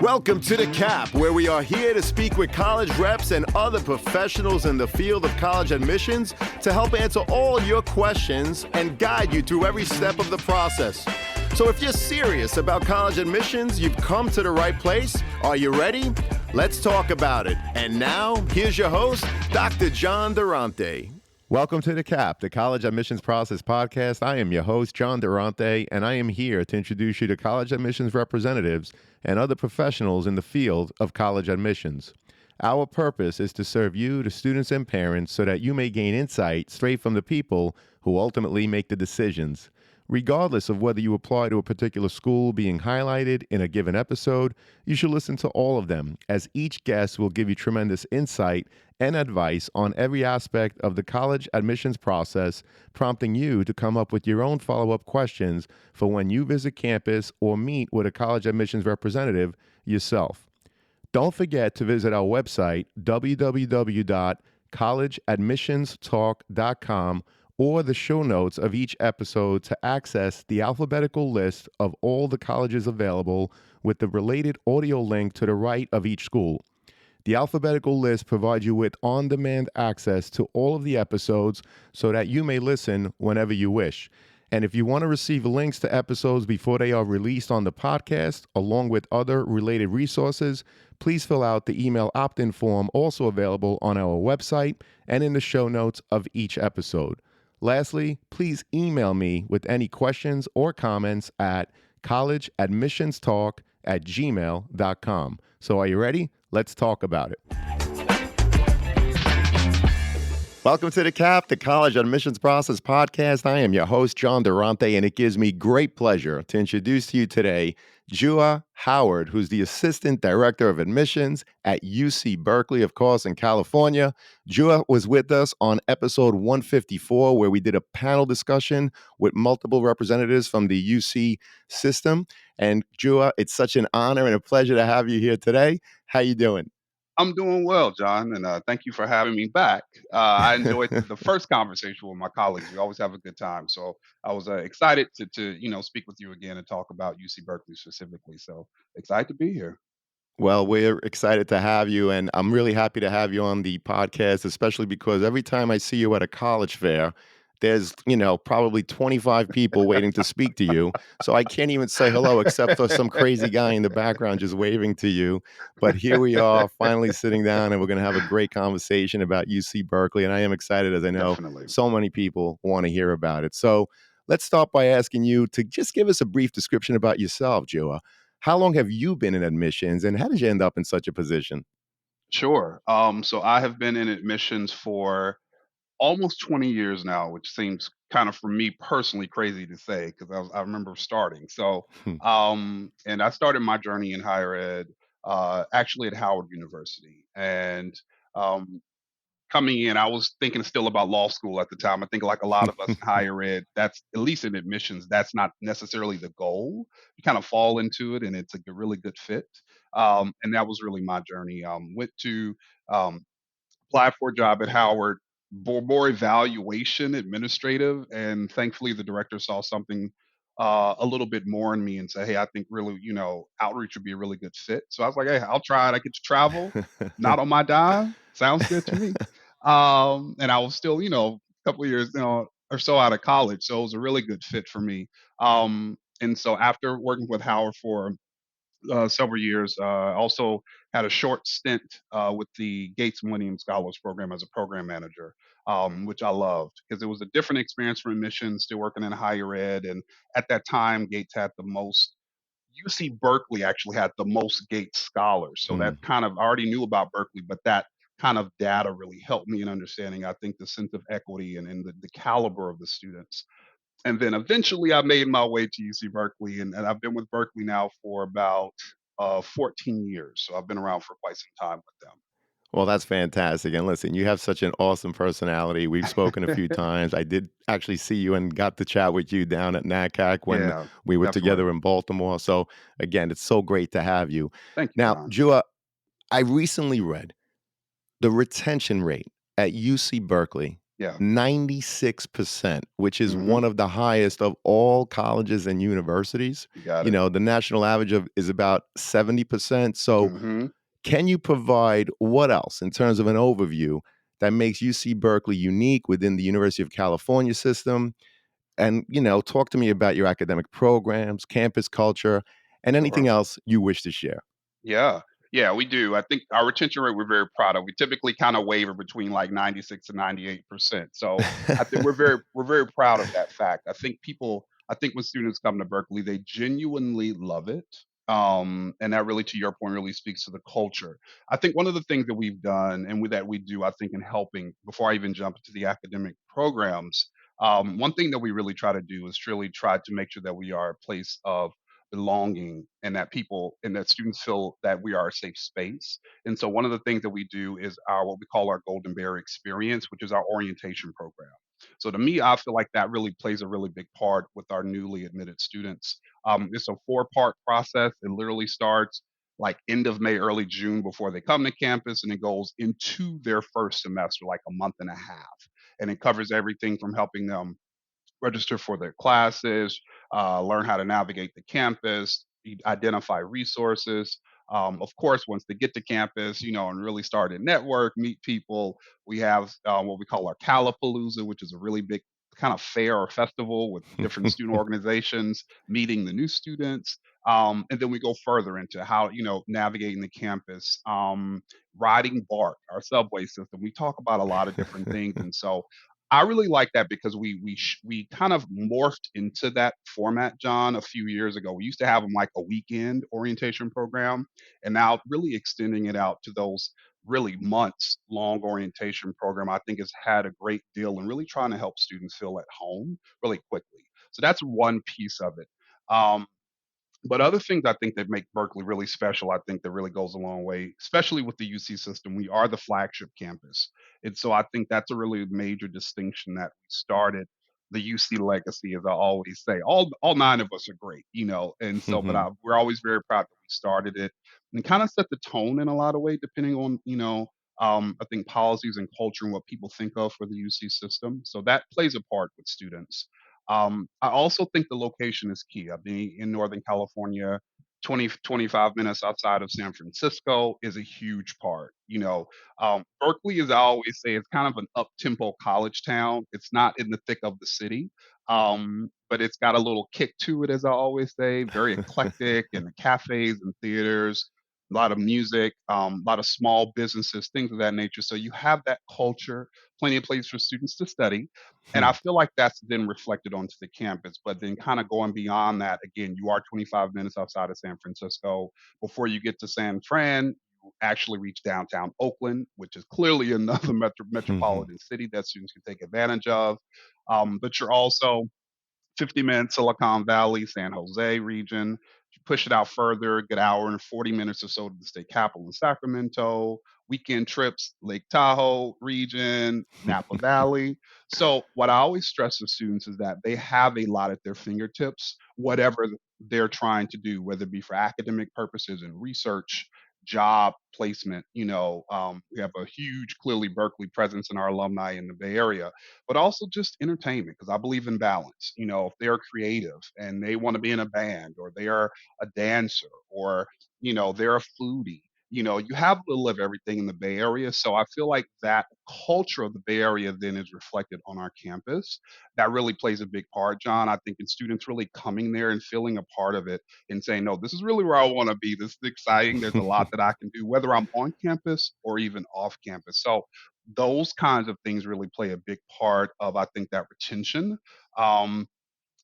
Welcome to The Cap, where we are here to speak with college reps and other professionals in the field of college admissions to help answer all your questions and guide you through every step of the process. So if you're serious about college admissions, you've come to the right place. Are you ready? Let's talk about it. And now, here's your host, Dr. John Durante. Welcome to The Cap, the College Admissions Process Podcast. I am your host, John Durante, and I am here to introduce you to college admissions representatives and other professionals in the field of college admissions. Our purpose is to serve you, the students and parents, so that you may gain insight straight from the people who ultimately make the decisions. Regardless of whether you apply to a particular school being highlighted in a given episode, you should listen to all of them, as each guest will give you tremendous insight and advice on every aspect of the college admissions process, prompting you to come up with your own follow-up questions for when you visit campus or meet with a college admissions representative yourself. Don't forget to visit our website, www.collegeadmissionstalk.com, or the show notes of each episode to access the alphabetical list of all the colleges available with the related audio link to the right of each school. The alphabetical list provides you with on-demand access to all of the episodes so that you may listen whenever you wish. And if you want to receive links to episodes before they are released on the podcast, along with other related resources, please fill out the email opt-in form also available on our website and in the show notes of each episode. Lastly, please email me with any questions or comments at collegeadmissionstalk@gmail.com. So are you ready? Let's talk about it. Welcome to The Cap, the College Admissions Process Podcast. I am your host, John Durante, and it gives me great pleasure to introduce to you today Jua Howard, who's the Assistant Director of Admissions at UC Berkeley, of course, in California. Jua was with us on episode 154, where we did a panel discussion with multiple representatives from the UC system. And Jua, it's such an honor and a pleasure to have you here today. How you doing? I'm doing well, John, and thank you for having me back. I enjoyed the first conversation with my colleagues. We always have a good time, so I was excited to speak with you again and talk about UC Berkeley specifically. So excited to be here. Well, we're excited to have you, and I'm really happy to have you on the podcast, especially because every time I see you at a college fair, there's, probably 25 people waiting to speak to you. So I can't even say hello except for some crazy guy in the background just waving to you. But here we are, finally sitting down, and we're going to have a great conversation about UC Berkeley. And I am excited, as I know Definitely. so many people want to hear about it. So let's start by asking you to just give us a brief description about yourself, Joa. How long have you been in admissions, and how did you end up in such a position? Sure. So I have been in admissions for almost 20 years now, which seems kind of for me personally crazy to say because I remember starting. And I started my journey in higher ed actually at Howard University, and um, coming in, I was thinking still about law school at the time. I think like a lot of us in higher ed, that's at least in admissions, that's not necessarily the goal. You kind of fall into it, and it's a really good fit. And that was really my journey. Went to um, applied for a job at Howard, more evaluation administrative, and thankfully the director saw something a little bit more in me and said, "Hey, I think really, outreach would be a really good fit." So I was like, "Hey, I'll try it. I get to travel, not on my dime. Sounds good to me." And I was still, a couple of years, or so out of college, so it was a really good fit for me. And so after working with Howard for several years. Also had a short stint with the Gates Millennium Scholars Program as a program manager, which I loved because it was a different experience from admissions, still working in higher ed. And at that time, Gates had the most. UC Berkeley actually had the most Gates scholars, so that Mm. kind of I already knew about Berkeley, but that kind of data really helped me in understanding. I think the sense of equity and the caliber of the students. And then eventually I made my way to UC Berkeley, and I've been with Berkeley now for about 14 years. So I've been around for quite some time with Well, that's fantastic. And listen, you have such an awesome personality. We've spoken a few them. times. I did actually see you and got to chat with you down at NACAC when Yeah, we were definitely. together in Baltimore. So again, it's so great to have you. Thank you, Now, John. Jua, I recently read the retention rate at UC Berkeley Yeah. 96%, which is Mhm. one of the highest of all colleges and universities. You got it. The national average of is about 70%. So, Mhm. can you provide what else in terms of an overview that makes UC Berkeley unique within the University of California system? And, talk to me about your academic programs, campus culture, and anything Sure. else you wish to share. Yeah. Yeah, we do. I think our retention rate we're very proud of. We typically kind of waver between like 96 and 98%. So I think we're very proud of that fact. I think when students come to Berkeley, they genuinely love it. And that really, to your point, really speaks to the culture. I think one of the things that we've done and that we do, I think, in helping before I even jump into the academic programs, one thing that we really try to do is really try to make sure that we are a place of belonging and that people and that students feel that we are a safe space. And so one of the things that we do is our what we call our Golden Bear experience, which is our orientation program. So to me, I feel like that really plays a really big part with our newly admitted students. It's a four-part process. It literally starts like end of May, early June before they come to campus, and it goes into their first semester, like a month and a half. And it covers everything from helping them register for their classes, learn how to navigate the campus, identify resources. Of course, once they get to campus, and really start to network, meet people, we have what we call our Calapalooza, which is a really big kind of fair or festival with different student organizations meeting the new students. And then we go further into how, navigating the campus, riding BART, our subway system. We talk about a lot of different things. And so I really like that because we kind of morphed into that format, John, a few years ago. We used to have them like a weekend orientation program, and now really extending it out to those really months long orientation program, I think has had a great deal and really trying to help students feel at home really quickly. So that's one piece of it. Um, but other things I think that make Berkeley really special, I think that really goes a long way, especially with the UC system. We are the flagship campus. And so I think that's a really major distinction that we started the UC legacy, as I always say. All nine of us are great, and so we're always very proud that we started it and kind of set the tone in a lot of ways, depending on, I think policies and culture and what people think of for the UC system. So that plays a part with students. I also think the location is key. I being in Northern California, 20 to 25 minutes outside of San Francisco is a huge part. Berkeley, as I always say, is kind of an up-tempo college town. It's not in the thick of the city, but it's got a little kick to it, as I always say. Very eclectic, and the cafes and theaters, a lot of music, a lot of small businesses, things of that nature. So you have that culture, plenty of place for students to study, and I feel like that's then reflected onto the campus. But then kind of going beyond that, again, you are 25 minutes outside of San Francisco. Before you get to San Fran, you actually reach downtown Oakland, which is clearly another metropolitan city that students can take advantage of. But you're also 50 minutes Silicon Valley, San Jose region. If you push it out further, a good hour and 40 minutes or so to the state capital in Sacramento, weekend trips, Lake Tahoe region, Napa Valley. So, what I always stress to students is that they have a lot at their fingertips, whatever they're trying to do, whether it be for academic purposes and research, job placement. We have a huge, clearly Berkeley presence in our alumni in the Bay Area, but also just entertainment because I believe in balance. If they're creative and they want to be in a band or they are a dancer or, they're a foodie, you have a little of everything in the Bay Area. So I feel like that culture of the Bay Area then is reflected on our campus. That really plays a big part, John. I think in students really coming there and feeling a part of it and saying, no, this is really where I want to be. This is exciting. There's a lot that I can do, whether I'm on campus or even off campus. So those kinds of things really play a big part of, I think, that retention. Um,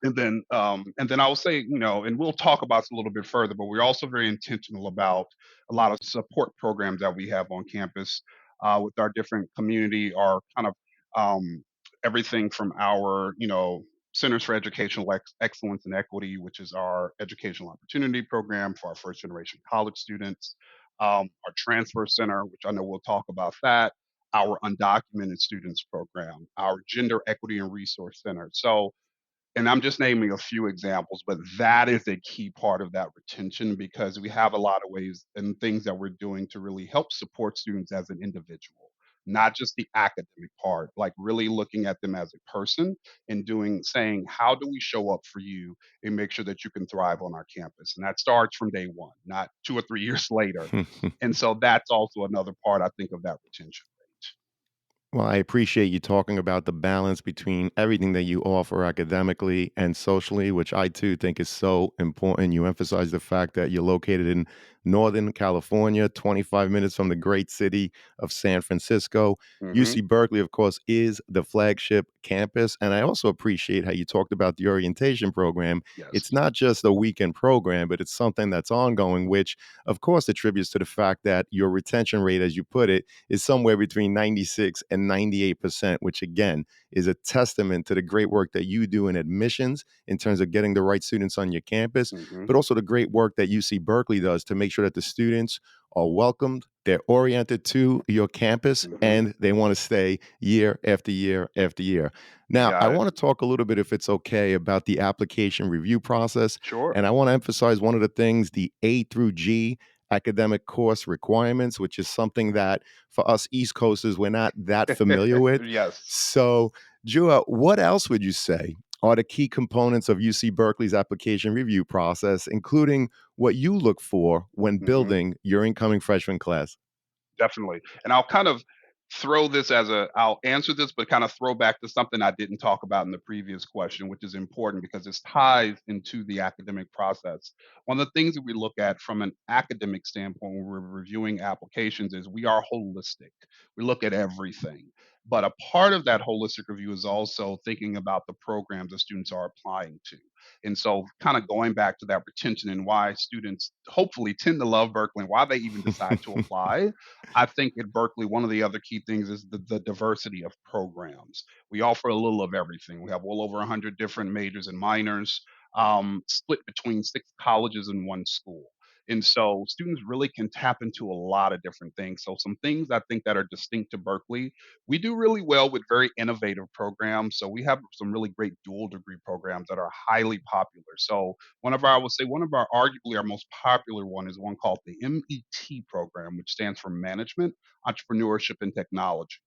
and then I will say, and we'll talk about this a little bit further, but we're also very intentional about a lot of support programs that we have on campus with our different community, our kind of everything from our, Centers for Educational Excellence and Equity, which is our educational opportunity program for our first generation college students, our Transfer Center, which I know we'll talk about that, our Undocumented Students Program, our Gender Equity and Resource Center. So, and I'm just naming a few examples, but that is a key part of that retention because we have a lot of ways and things that we're doing to really help support students as an individual. not just the academic part, like really looking at them as a person and saying, how do we show up for you and make sure that you can thrive on our campus? And that starts from day one, not 2 or 3 years later. And so that's also another part I think of that retention rate. Well, I appreciate you talking about the balance between everything that you offer academically and socially, which I too think is so important. You emphasize the fact that you're located in Northern California, 25 minutes from the great city of San Francisco. Hmm. UC Berkeley, of course, is the flagship campus. And I also appreciate how you talked about the orientation program. Yes. It's not just a weekend program, but it's something that's ongoing, which, of course, attributes to the fact that your retention rate, as you put it, is somewhere between 96 and 98%, which again is a testament to the great work that you do in admissions in terms of getting the right students on your campus, Hmm. but also the great work that UC Berkeley does to make sure that the students are welcomed, they're oriented to your campus, Hmm. and they want to stay year after year after year. Now, I Got it. want to talk a little bit, if it's okay, about the application review process. Sure. And I want to emphasize one of the things, the A through G academic course requirements, which is something that for us East Coasters, we're not that familiar with. Yes. So, Jua, what else would you say are the key components of UC Berkeley's application review process, including what you look for when Hmm. building your incoming freshman class? Definitely. And I'll kind of I'll answer this, but kind of throw back to something I didn't talk about in the previous question, which is important because it's ties into the academic process. One of the things that we look at from an academic standpoint when we're reviewing applications is we are holistic. We look at everything. But a part of that holistic review is also thinking about the programs that students are applying to. And so, kind of going back to that retention and why students hopefully tend to love Berkeley and why they even decide to apply. I think at Berkeley, one of the other key things is the diversity of programs. We offer a little of everything. We have well over 100 different majors and minors, split between 6 colleges in one school. And so students really can tap into a lot of different things. So, some things I think that are distinct to Berkeley, we do really well with very innovative programs. So, we have some really great dual degree programs that are highly popular. So, I would say one of our arguably our most popular one is one called the MET program, which stands for Management, Entrepreneurship, and Technology.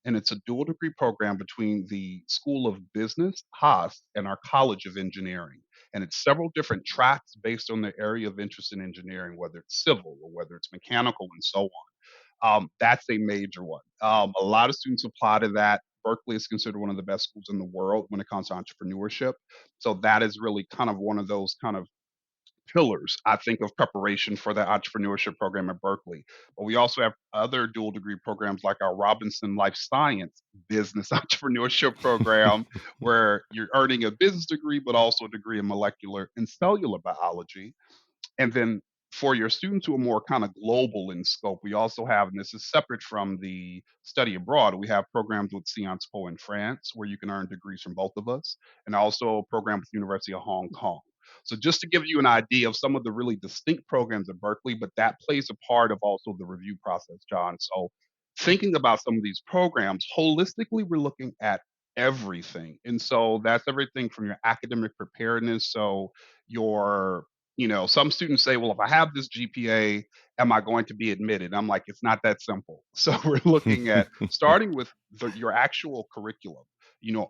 And it's a dual degree program between the School of Business, Haas, and our College of Engineering. And it's several different tracks based on their area of interest in engineering, whether it's civil or whether it's mechanical and so on. That's a major one. A lot of students apply to that. Berkeley is considered one of the best schools in the world when it comes to entrepreneurship. So that is really kind of one of those kind of pillars, I think, of preparation for the entrepreneurship program at Berkeley. But we also have other dual degree programs like our Robinson Life Science Business Entrepreneurship Program, where you're earning a business degree, but also a degree in molecular and cellular biology. And then for your students who are more kind of global in scope, we also have, and this is separate from the study abroad, we have programs with Sciences Po in France where you can earn degrees from both of us, and also a program with the University of Hong Kong. So just to give you an idea of some of the really distinct programs at Berkeley, but that plays a part of also the review process, John. So thinking about some of these programs, holistically, we're looking at everything. And so that's everything from your academic preparedness. So your some students say, well, if I have this GPA, am I going to be admitted? I'm like, it's not that simple. So we're looking at starting with your actual curriculum.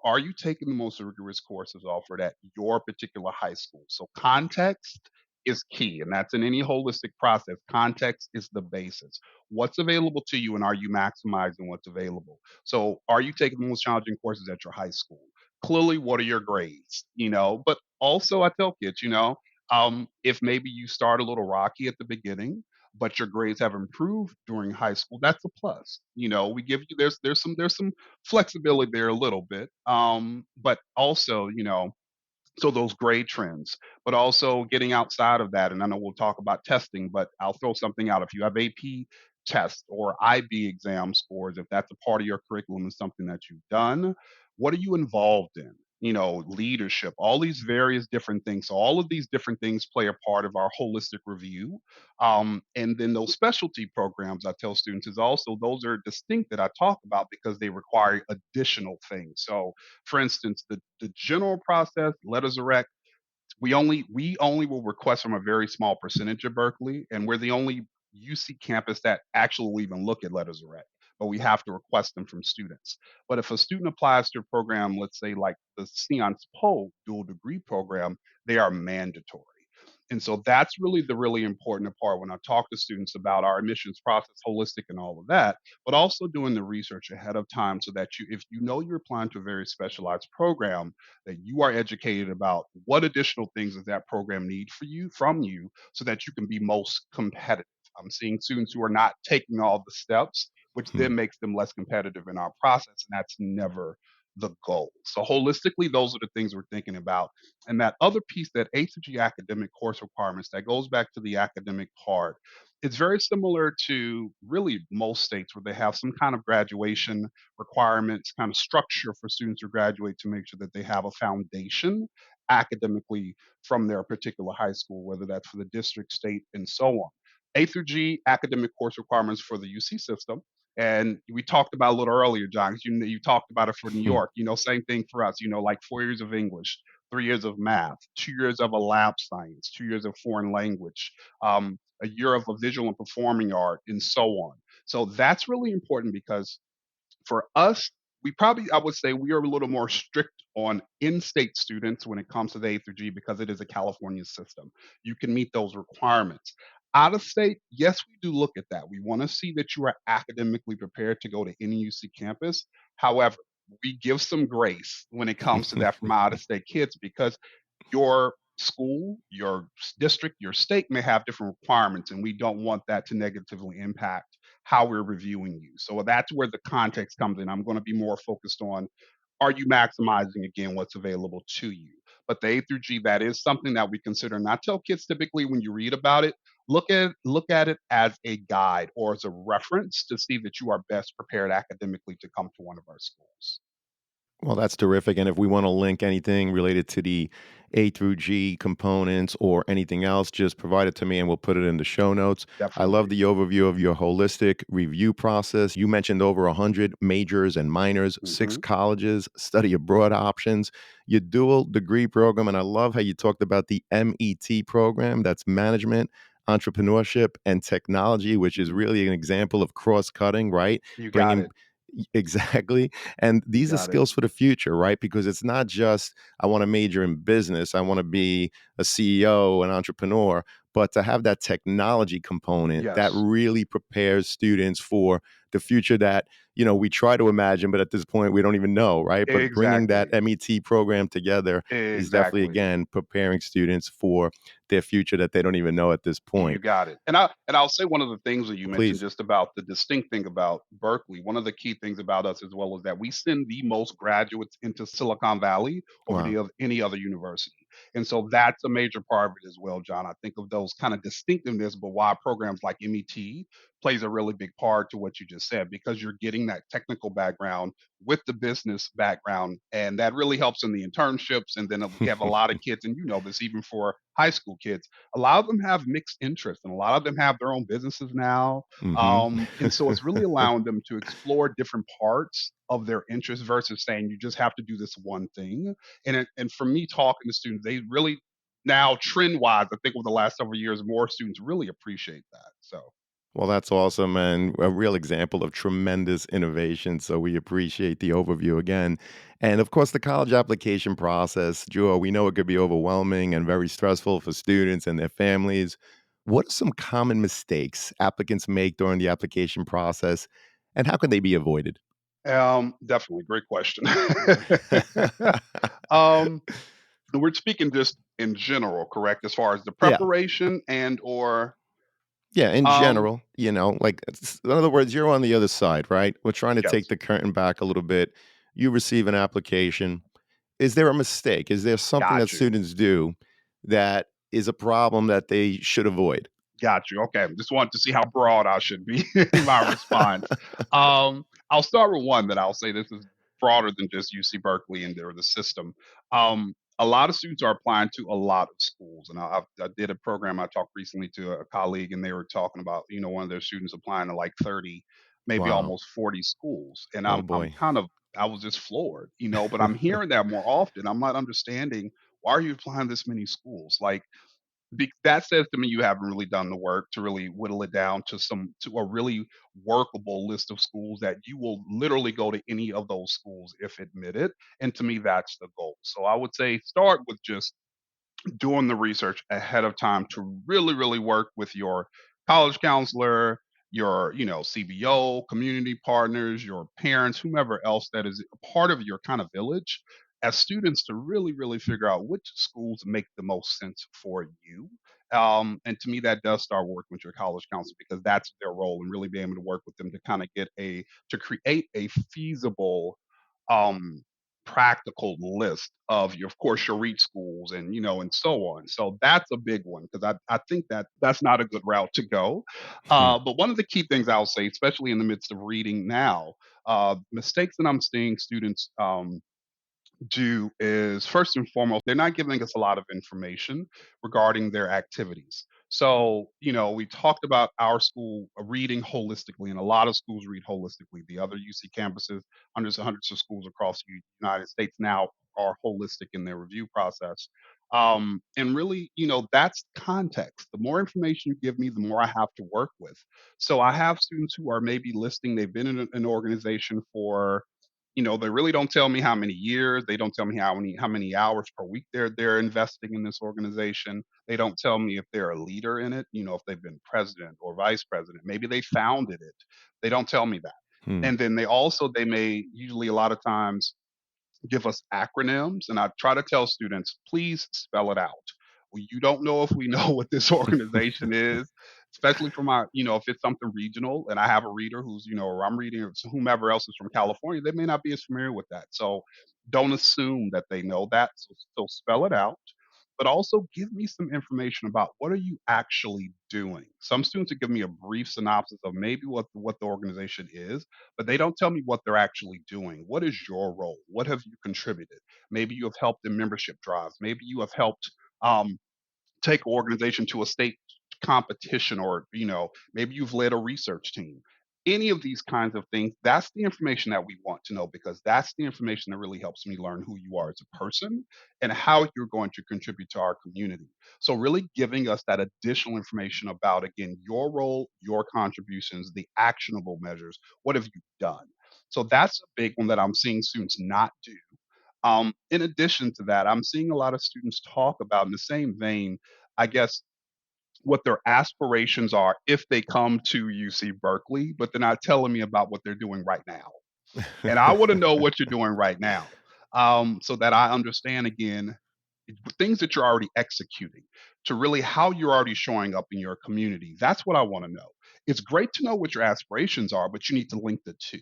Are you taking the most rigorous courses offered at your particular high school? So context is key, and that's in any holistic process. Context is the basis. What's available to you, and are you maximizing what's available? So, are you taking the most challenging courses at your high school? Clearly, what are your grades? But also I tell kids, if maybe you start a little rocky at the beginning, but your grades have improved during high school, that's a plus. We give you there's some flexibility there a little bit. But also, so those grade trends, but also getting outside of that. And I know we'll talk about testing, but I'll throw something out. If you have AP tests or IB exam scores, if that's a part of your curriculum and something that you've done, what are you involved in? Leadership, all these various different things. So all of these different things play a part of our holistic review. And then those specialty programs I tell students is also those are distinct that I talk about because they require additional things. So for instance, the general process, letters of rec, we only will request from a very small percentage of Berkeley, and we're the only UC campus that actually will even look at letters of rec. but we have to request them from students. But if a student applies to a program, let's say like the Sciences Po dual degree program, they are mandatory. And so that's really the really important part when I talk to students about our admissions process, holistic and all of that, but also doing the research ahead of time so that you, if you know you're applying to a very specialized program, that you are educated about what additional things does that program need for you from you so that you can be most competitive. I'm seeing students who are not taking all the steps, which Hmm. then makes them less competitive in our process. And that's never the goal. So holistically, those are the things we're thinking about. And that other piece, that A through G academic course requirements, that goes back to the academic part. It's very similar to really most states where they have some kind of graduation requirements, kind of structure for students to graduate to make sure that they have a foundation academically from their particular high school, whether that's for the district, state, and so on. A through G academic course requirements for the UC system. And we talked about a little earlier, John, 'cause you talked about it for New Hmm. York. Same thing for us. Like 4 years of English, 3 years of math, 2 years of a lab science, 2 years of foreign language, a year of a visual and performing art, and so on. So that's really important because for us, we probably, I would say, we are a little more strict on in-state students when it comes to the A through G because it is a California system. You can meet those requirements. Out of state, yes, we do look at that. We want to see that you are academically prepared to go to any UC campus. However, we give some grace when it comes to that from out of state kids because your school, your district, your state may have different requirements, and we don't want that to negatively impact how we're reviewing you. So that's where the context comes in. I'm going to be more focused on, are you maximizing again what's available to you? But the A through G, that is something that we consider. And I tell kids typically when you read about it, look at it as a guide or as a reference to see that you are best prepared academically to come to one of our schools. Well, that's terrific. And if we want to link anything related to the A through G components or anything else, just provide it to me and we'll put it in the show notes. I love Definitely. the overview of your holistic review process. You mentioned over 100 majors and minors, six Hmm. colleges, study abroad options, your dual degree program. And I love how you talked about the MET program, that's management, entrepreneurship, and technology, which is really an example of cross cutting, right? You got Bringing it. Exactly. And You these are got it. skills for the future, right? Because it's not just, I want to major in business, I want to be a CEO, an entrepreneur, but to have that technology component that Yes. really prepares students for the future that, we try to imagine, but at this point we don't even know, right? But bringing that Exactly. MET program together is definitely, Exactly. again, preparing students for their future that they don't even know at this You point. got it. And I'll say one of the things that you mentioned Please. just about the distinct thing about Berkeley. One of the key things about us as well is that we send the most graduates into Silicon Valley over Wow. any other university. And so that's a major part of it as well, John. I think of those kind of distinctiveness, but why programs like MET plays a really big part to what you just said, because you're getting that technical background with the business background. And that really helps in the internships. And then we have a lot of kids, and you know this even for high school kids, a lot of them have mixed interests and a lot of them have their own businesses now. Hmm. And so it's really allowing them to explore different parts of their interest versus saying you just have to do this one thing. And for me talking to students, they really, now trend wise, I think over the last several years, more students really appreciate that. So Well, that's awesome and a real example of tremendous innovation. So we appreciate the overview again. And of course, the college application process, Joe, we know it could be overwhelming and very stressful for students and their families. What are some common mistakes applicants make during the application process, and how can they be avoided? definitely great question. um, we're speaking just in general, correct? As far as the Yeah. preparation and or Yeah, in um general, like, in other words, you're on the other side, right? We're trying to take yes, the curtain back a little bit. You receive an application. Is there a mistake? Is there something that got you. students do that is a problem that they should avoid? Got you. Okay. Just wanted to see how broad I should be in my response. I'll start with one that I'll say this is broader than just UC Berkeley and the system. A lot of students are applying to a lot of schools, and I did a program. I talked recently to a colleague, and they were talking about one of their students applying to like 30, maybe Wow. almost 40 schools, and Oh, I'm boy. kind of, I was just floored, but I'm hearing that more often. I'm not understanding, why are you applying this many schools? Like, That says to me you haven't really done the work to really whittle it down to a really workable list of schools that you will literally go to any of those schools if admitted. And to me, that's the goal. So I would say start with just doing the research ahead of time to really, really work with your college counselor, your, CBO, community partners, your parents, whomever else that is a part of your kind of village as students to really, really figure out which schools make the most sense for you. And to me, that does start working with your college counselor because that's their role and really being able to work with them to kind of to create a feasible um practical list of your of course your reach schools and and so on. So that's a big one because I think that that's not a good route to go. But one of the key things I'll say, especially in the midst of reading now, mistakes that I'm seeing students do is first and foremost, they're not giving us a lot of information regarding their activities. So, we talked about our school reading holistically, and a lot of schools read holistically. The other UC campuses, hundreds of schools across the United States now are holistic in their review process. And really, that's context. The more information you give me, the more I have to work with. So I have students who are maybe listing, they've been in an organization for they really don't tell me how many years, they don't tell me how many hours per week they're investing in this organization. They don't tell me if they're a leader in it, if they've been president or vice president. Maybe they founded it. They don't tell me that. Hmm. And then they may usually a lot of times give us acronyms, and I try to tell students, please spell it out. Well, you don't know if we know what this organization is, especially for if it's something regional and I have a reader who's, or I'm reading or whomever else is from California, they may not be as familiar with that. So don't assume that they know that. So spell it out, but also give me some information about what are you actually doing. Some students will give me a brief synopsis of maybe what the organization is, but they don't tell me what they're actually doing. What is your role? What have you contributed? Maybe you have helped in membership drives. Maybe you have helped um, take an organization to a state competition, or maybe you've led a research team. Any of these kinds of things, that's the information that we want to know because that's the information that really helps me learn who you are as a person and how you're going to contribute to our community. So really giving us that additional information about, again, your role, your contributions, the actionable measures. What have you done? So that's a big one that I'm seeing students not do. In addition to that, I'm seeing a lot of students talk about, in the same vein, I guess, what their aspirations are if they come to UC Berkeley, but they're not telling me about what they're doing right now. And I want to know what you're doing right now, so that I understand again things that you're already executing, to really how you're already showing up in your community. That's what I want to know. It's great to know what your aspirations are, but you need to link the two.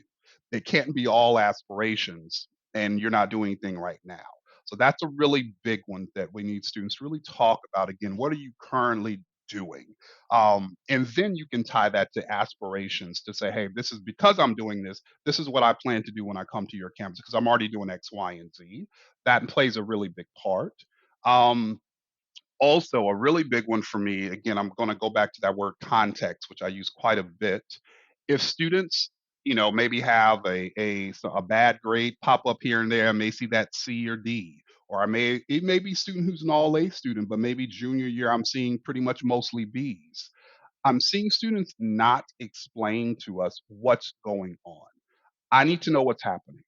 It can't be all aspirations and you're not doing anything right now. So that's a really big one that we need students to really talk about. Again, what are you currently doing? And then you can tie that to aspirations to say, hey, this is because I'm doing this. This is what I plan to do when I come to your campus because I'm already doing X, Y, and Z. That plays a really big part. Um, Also, a really big one for me, again, I'm going to go back to that word context, which I use quite a bit. If students, maybe have a bad grade pop up here and there, I may see that C or D, or it may be a student who's an all A student, but maybe junior year I'm seeing pretty much mostly Bs. I'm seeing students not explain to us what's going on. I need to know what's happening.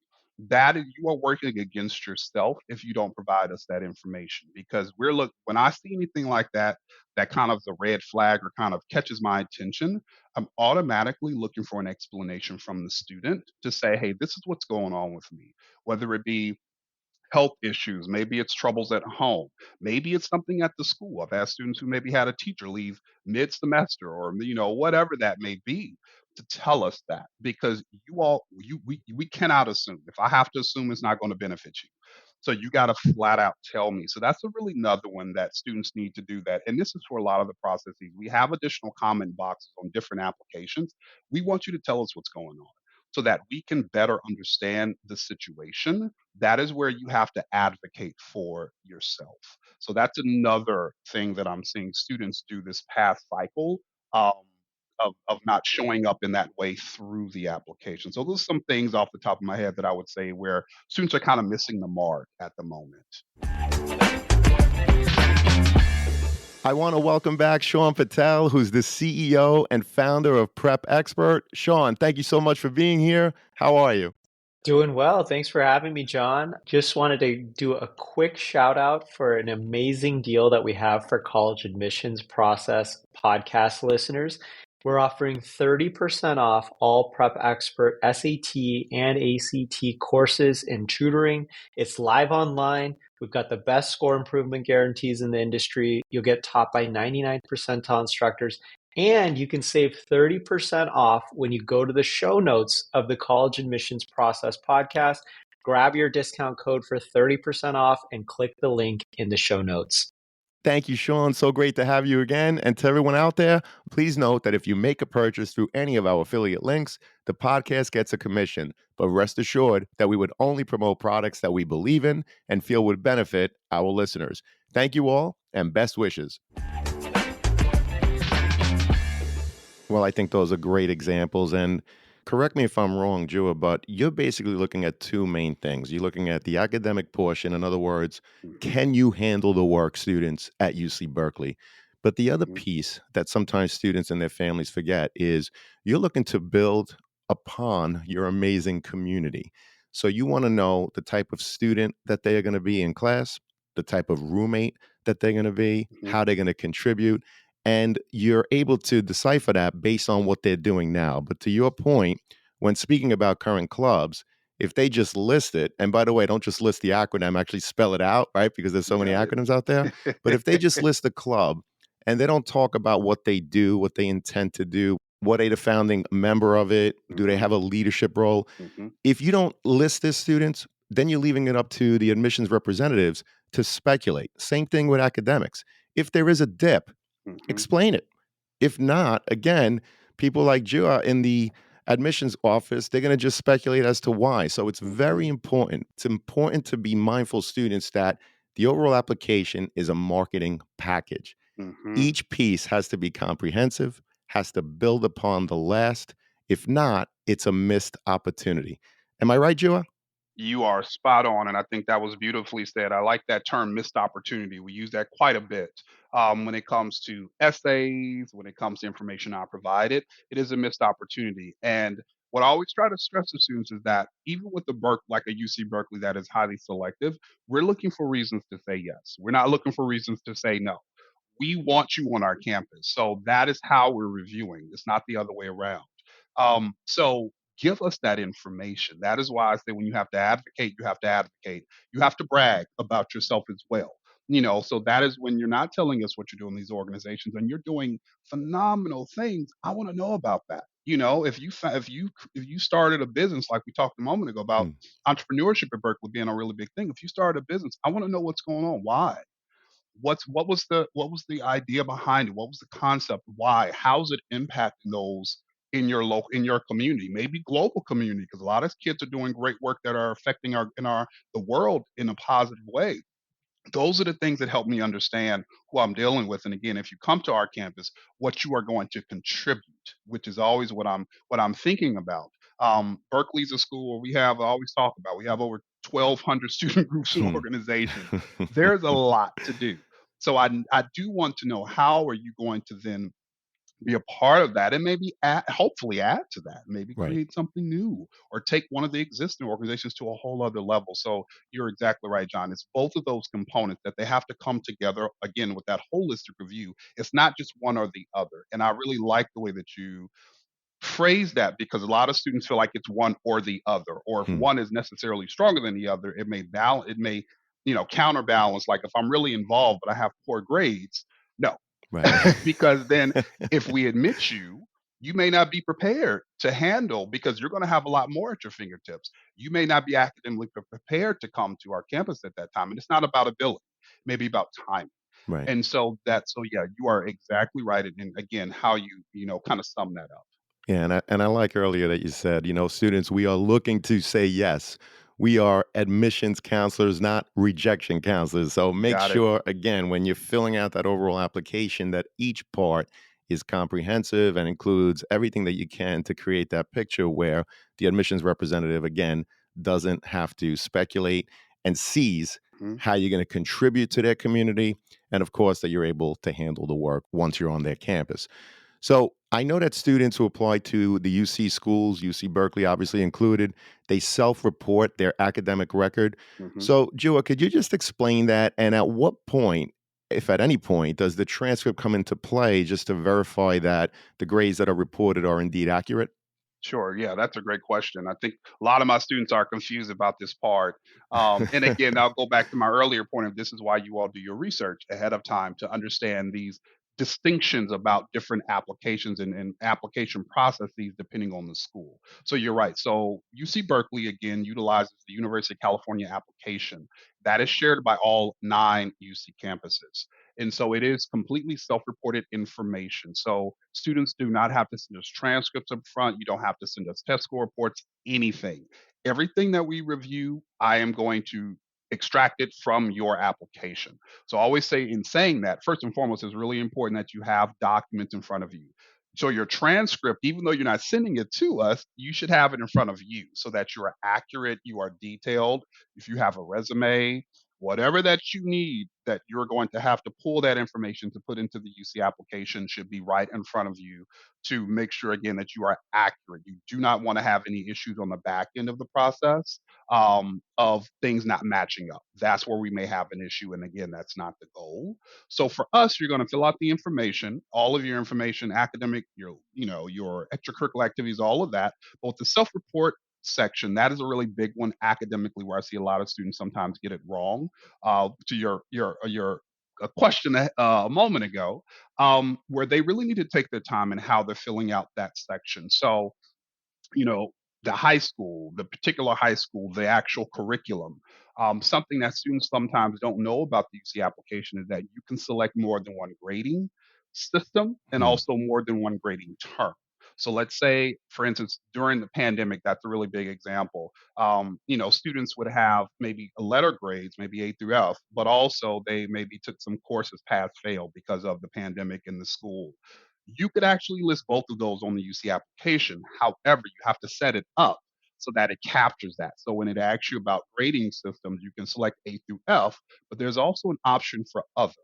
That is, you are working against yourself if you don't provide us that information. Because when I see anything like that, that kind of is a red flag or kind of catches my attention, I'm automatically looking for an explanation from the student to say, hey, this is what's going on with me. Whether it be health issues, maybe it's troubles at home, maybe it's something at the school. I've had students who maybe had a teacher leave mid semester or whatever that may be, to tell us that, because we cannot assume. If I have to assume, it's not going to benefit you. So you got to flat out tell me. So that's a really another one that students need to do that. And this is for a lot of the processes. We have additional comment boxes on different applications. We want you to tell us what's going on so that we can better understand the situation. That is where you have to advocate for yourself. So that's another thing that I'm seeing students do this past cycle, um, of not showing up in that way through the application. So those are some things off the top of my head that I would say where students are kind of missing the mark at the moment. I want to welcome back Sean Patel, who's the CEO and founder of Prep Expert. Sean, thank you so much for being here. How are you? Doing well. Thanks for having me, John. Just wanted to do a quick shout out for an amazing deal that we have for college admissions process podcast listeners. We're offering 30% off all Prep Expert SAT and ACT courses and tutoring. It's live online. We've got the best score improvement guarantees in the industry. You'll get taught by 99 percentile instructors, and you can save 30% off when you go to the show notes of the College Admissions Process podcast. Grab your discount code for 30% off and click the link in the show notes. Thank you, Sean. So great to have you again. And to everyone out there, please note that if you make a purchase through any of our affiliate links, the podcast gets a commission. But rest assured that we would only promote products that we believe in and feel would benefit our listeners. Thank you all and best wishes. Well, I think those are great examples. And correct me if I'm wrong, Jua, but you're basically looking at two main things. You're looking at the academic portion. In other words, Mhm, can you handle the work, students at UC Berkeley? But the other mhm, piece that sometimes students and their families forget is you're looking to build upon your amazing community. So you want to know the type of student that they are going to be in class, the type of roommate that they're going to be, mhm, how they're going to contribute, and you're able to decipher that based on what they're doing now. But to your point, when speaking about current clubs, if they just list it, and by the way, don't just list the acronym, actually spell it out, right? Because there's so many got it. acronyms out there. But if they just list the club and they don't talk about what they do, what they intend to do, what are the founding member of it? Do they Mhm, have a leadership role? mhm, If you don't list this, students, then you're leaving it up to the admissions representatives to speculate. Same thing with academics. If there is a dip, mhm, explain it. If not, again, people like Jua in the admissions office, they're going to just speculate as to why. So it's mhm, very important. It's important to be mindful, students, that the overall application is a marketing package. mhm. Each piece has to be comprehensive, has to build upon the last. If not, it's a missed opportunity. Am I right, Jua? You are spot on, and I think that was beautifully said. I like that term "missed opportunity." We use that quite a bit when it comes to essays, when it comes to information I provided. It is a missed opportunity, and what I always try to stress to students is that even with the like a UC Berkeley that is highly selective, we're looking for reasons to say yes. We're not looking for reasons to say no. We want you on our campus. So that is how we're reviewing. It's not the other way around. So give us that information. That is why I say when you have to advocate, you have to advocate. You have to brag about yourself as well. So that is when you're not telling us what you're doing in these organizations and you're doing phenomenal things. I want to know about that. If you started a business like we talked a moment ago about Hmm, entrepreneurship at Berkeley being a really big thing. If you started a business, I want to know what's going on. Why? What was the idea behind it? What was the concept? Why? How's it impacting those in your community, maybe global community? Because a lot of kids are doing great work that are affecting the world in a positive way. Those are the things that help me understand who I'm dealing with. And again, if you come to our campus, what you are going to contribute, which is always what I'm thinking about. Berkeley's a school where I always talk about we have over 1,200 student groups and hmm. organizations. There's a lot to do. So I do want to know, how are you going to then be a part of that and maybe hopefully add to that, maybe Right. create something new or take one of the existing organizations to a whole other level. So you're exactly right, John. It's both of those components that they have to come together again with that holistic review. It's not just one or the other. And I really like the way that you phrase that, because a lot of students feel like it's one or the other, or if Hmm, one is necessarily stronger than the other, it may counterbalance. Like if I'm really involved but I have poor grades, no. right. Because then if we admit you, you may not be prepared to handle, because you're going to have a lot more at your fingertips. You may not be academically prepared to come to our campus at that time. And it's not about ability, maybe about time. Right. And so yeah, you are exactly right. And again, how you kind of sum that up. Yeah, and I like earlier that you said, students, we are looking to say yes. We are admissions counselors, not rejection counselors. So make Got it. sure, again, when you're filling out that overall application, that each part is comprehensive and includes everything that you can to create that picture where the admissions representative, again, doesn't have to speculate and sees Mhm, how you're going to contribute to their community and of course, that you're able to handle the work once you're on their campus. So I know that students who apply to the UC schools, UC Berkeley obviously included, they self report their academic record. Mhm. So, Jua, could you just explain that? And at what point, if at any point, does the transcript come into play just to verify that the grades that are reported are indeed accurate? Sure. Yeah, that's a great question. I think a lot of my students are confused about this part. And again, I'll go back to my earlier point of this is why you all do your research ahead of time to understand these distinctions about different applications and application processes depending on the school. So you're right. So UC Berkeley again utilizes the University of California application that is shared by all 9 UC campuses. And so it is completely self-reported information. So students do not have to send us transcripts up front. You don't have to send us test score reports, anything. Everything that we review, I am going to extract it from your application. So I always say in saying that, first and foremost, it's really important that you have documents in front of you. So your transcript, even though you're not sending it to us, you should have it in front of you so that you are accurate, you are detailed. If you have a resume, whatever that you need that you're going to have to pull that information to put into the UC application should be right in front of you to make sure again that you are accurate. You do not want to have any issues on the back end of the process of things not matching up. That's where we may have an issue, and again, that's not the goal. So for us, you're going to fill out the information, all of your information, academic, your extracurricular activities, all of that. Both the self-report section that is a really big one academically, where I see a lot of students sometimes get it wrong to your a question a moment ago, where they really need to take their time in how they're filling out that section. So, you know, the high school, the particular high school, the actual curriculum. Something that students sometimes don't know about the UC application is that you can select more than one grading system and Hmm. also more than one grading term. So let's say, for instance, during the pandemic, that's a really big example. Students would have maybe letter grades, maybe A through F, but also they maybe took some courses pass fail because of the pandemic in the school. You could actually list both of those on the UC application. However, you have to set it up so that it captures that. So when it asks you about grading systems, you can select A through F, but there's also an option for other.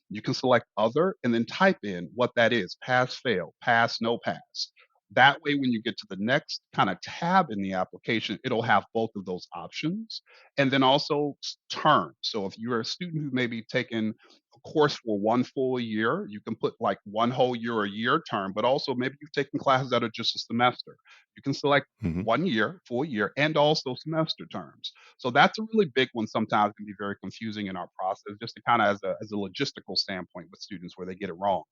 You can select other and then type in what that is: pass, fail, pass, no pass. That way, when you get to the next kind of tab in the application, it'll have both of those options. And then also term. So if you're a student who's maybe taken a course for one full year, you can put like one whole year or a year term, but also maybe you've taken classes that are just a semester. You can select Hmm. 1 year, full year, and also semester terms. So that's a really big one. Sometimes can be very confusing in our process, just to kind of as a logistical standpoint with students where they get it wrong.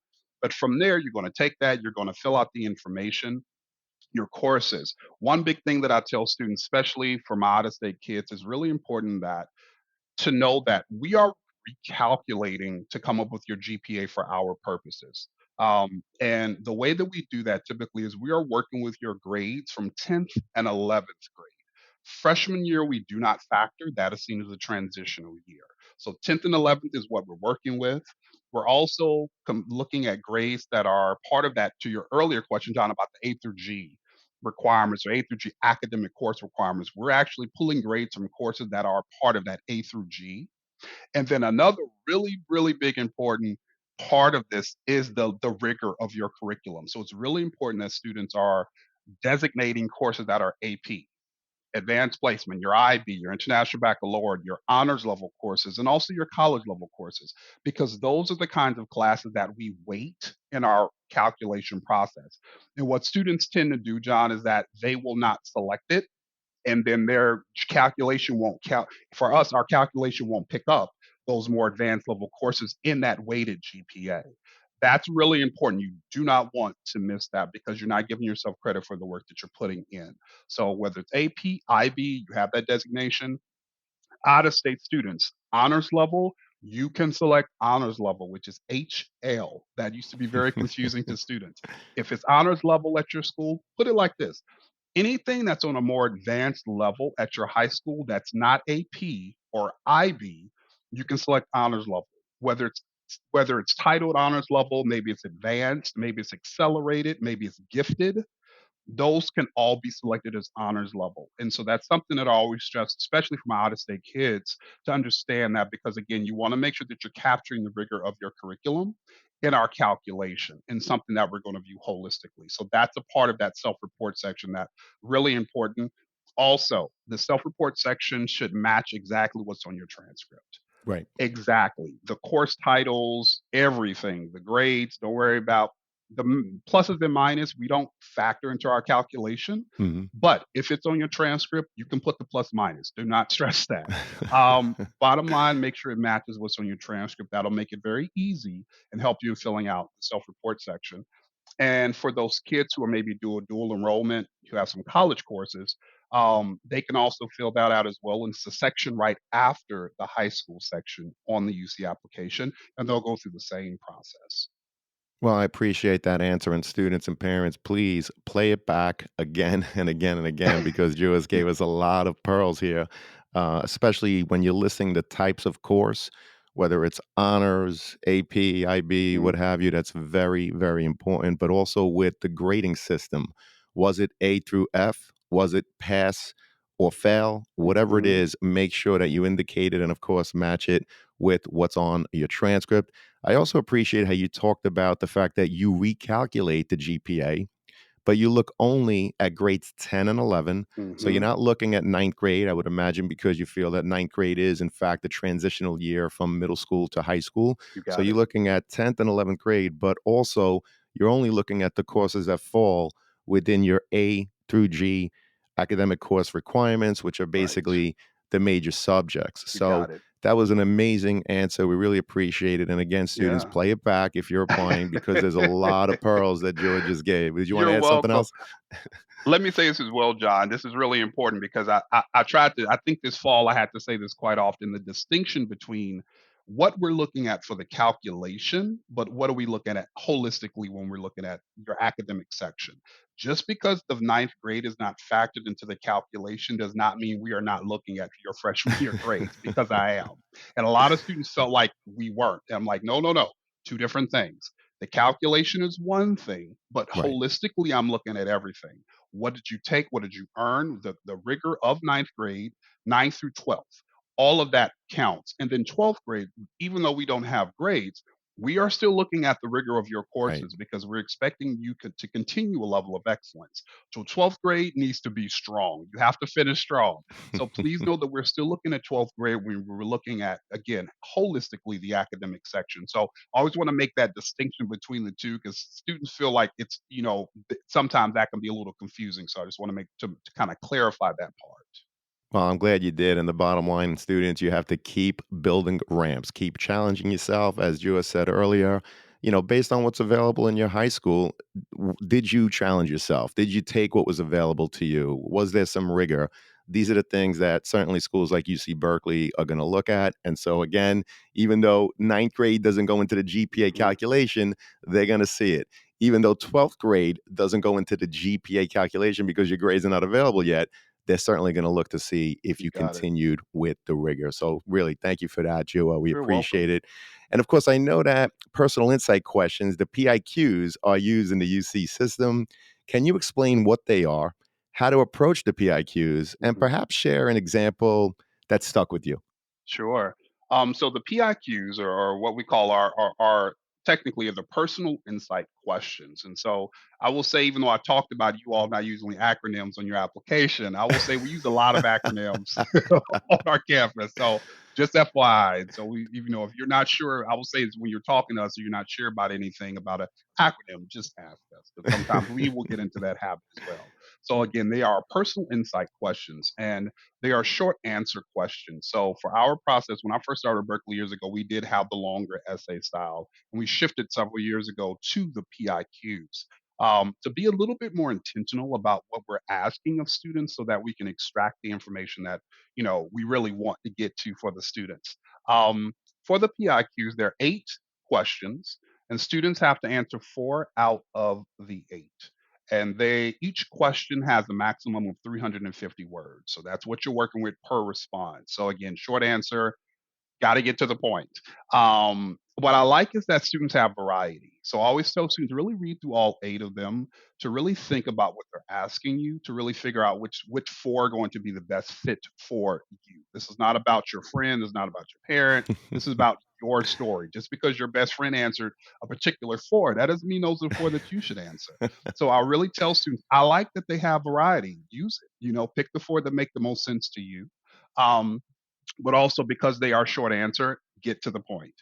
But from there, you're going to take that, you're going to fill out the information, your courses. One big thing that I tell students, especially for my out of state kids, is really important that to know that we are recalculating to come up with your GPA for our purposes. And the way that we do that typically is we are working with your grades from 10th and 11th grade. Freshman year, we do not factor. That is seen as a transitional year. So 10th and 11th is what we're working with. We're also looking at grades that are part of that, to your earlier question, John, about the A through G requirements or A through G academic course requirements. We're actually pulling grades from courses that are part of that A through G. And then another really, really big important part of this is the rigor of your curriculum. So it's really important that students are designating courses that are AP, advanced placement, your IB, your international baccalaureate, your honors level courses, and also your college level courses, because those are the kinds of classes that we weight in our calculation process. And what students tend to do, John, is that they will not select it, and then their calculation won't count. For us, our calculation won't pick up those more advanced level courses in that weighted GPA. That's really important. You do not want to miss that because you're not giving yourself credit for the work that you're putting in. So whether it's AP, IB, you have that designation. Out of state students, honors level, you can select honors level, which is HL. That used to be very confusing to students. If it's honors level at your school, put it like this: anything that's on a more advanced level at your high school that's not AP or IB, you can select honors level. Whether it's whether it's titled honors level, maybe it's advanced, maybe it's accelerated, maybe it's gifted. those can all be selected as honors level. And so that's something that I always stress, especially for my out of state kids, to understand that because, again, you want to make sure that you're capturing the rigor of your curriculum in our calculation and something that we're going to view holistically. So that's a part of that self report section that really important. Also, the self report section should match exactly what's on your transcript. Right. Exactly. The course titles, everything, the grades, don't worry about the pluses and minus. We don't factor into our calculation. Hmm. But if it's on your transcript, you can put the plus minus. Do not stress that. Bottom line, make sure it matches what's on your transcript. That'll make it very easy and help you in filling out the self report section. And for those kids who are maybe do a dual enrollment, who have some college courses, they can also fill that out as well. And it's a section right after the high school section on the UC application, and they'll go through the same process. Well, I appreciate that answer. And students and parents, please play it back again and again and again because Jules gave us a lot of pearls here, especially when you're listing the types of course, whether it's honors, AP, IB, what Mhm, have you. That's very, very important. But also with the grading system, was it A through F? Was it pass or fail? Whatever it mhm, is, make sure that you indicate it and, of course, match it with what's on your transcript. I also appreciate how you talked about the fact that you recalculate the GPA, but you look only at grades 10 and 11. So you're mhm. not looking at ninth grade, I would imagine, because you feel that ninth grade is, in fact, the transitional year from middle school to high school. You So got you're it. looking at 10th and 11th grade, but also you're only looking at the courses that fall within your A through G academic course requirements, which are Right. basically the major subjects. You So got it. that was an amazing answer. We really appreciate it. And again, students, Yeah. play it back if you're applying because there's a lot of pearls that George just gave. Did you want to You're add something welcome. else? Let me say this as well, John. This is really important because I tried to, I think this fall I had to say this quite often, the distinction between what we're looking at for the calculation, but what are we looking at holistically when we're looking at your academic section. Just because the ninth grade is not factored into the calculation does not mean we are not looking at your freshman year grades because I am. And a lot of students felt like we weren't. And I'm like, no, no, no, two different things. The calculation is one thing, but Right. holistically, I'm looking at everything. What did you take? What did you earn? The rigor of ninth grade, ninth through 12th, all of that counts. And then 12th grade, even though we don't have grades, we are still looking at the rigor of your Right. courses because we're expecting you to continue a level of excellence. So 12th grade needs to be strong. You have to finish strong. So please know that we're still looking at 12th grade when we're looking at, again, holistically the academic section. So I always want to make that distinction between the two because students feel like it's, sometimes that can be a little confusing. So I just want to make to kind of clarify that part. Well, I'm glad you did. And the bottom line, students, you have to keep building ramps, keep challenging yourself. As Jua said earlier, based on what's available in your high school, did you challenge yourself? Did you take what was available to you? Was there some rigor? These are the things that certainly schools like UC Berkeley are going to look at. And so, again, even though ninth grade doesn't go into the GPA Mhm. calculation, they're going to see it. Even though 12th grade doesn't go into the GPA calculation because your grades are not available yet, they're certainly going to look to see if You you got it. continued with the rigor. So, really, thank you for that, Jua. We You're welcome. appreciate it. And of course, I know that personal insight questions, the PIQs, are used in the UC system. Can you explain what they are, how to approach the PIQs, and Mhm. perhaps share an example that stuck with you? Sure. So the PIQs are what we call our technically are the personal insight questions. And so I will say, even though I talked about you all not using acronyms on your application, I will say we use a lot of acronyms on our campus. So just FYI. And so if you're not sure, I will say is when you're talking to us, or you're not sure about anything about an acronym, just ask us. Because sometimes we will get into that habit as well. So again, they are personal insight questions. And they are short answer questions. So for our process, when I first started at Berkeley years ago, we did have the longer essay style, and we shifted several years ago to the PIQs. To be a little bit more intentional about what we're asking of students so that we can extract the information that we really want to get to for the students. For the PIQs, there are 8 questions, and students have to answer 4 out of the 8, and they each question has a maximum of 350 words. So that's what you're working with per response. So again, short answer, Got to get to the point. What I like is that students have variety. So I always tell students really read through all 8 of them to really think about what they're asking you to really figure out which 4 are going to be the best fit for you. This is not about your friend. This is not about your parent. This is about your story. Just because your best friend answered a particular 4, that doesn't mean those are the 4 that you should answer. So I really tell students, I like that they have variety. Use it. Pick the 4 that make the most sense to you. Um, but also because they are short answer, get to the point,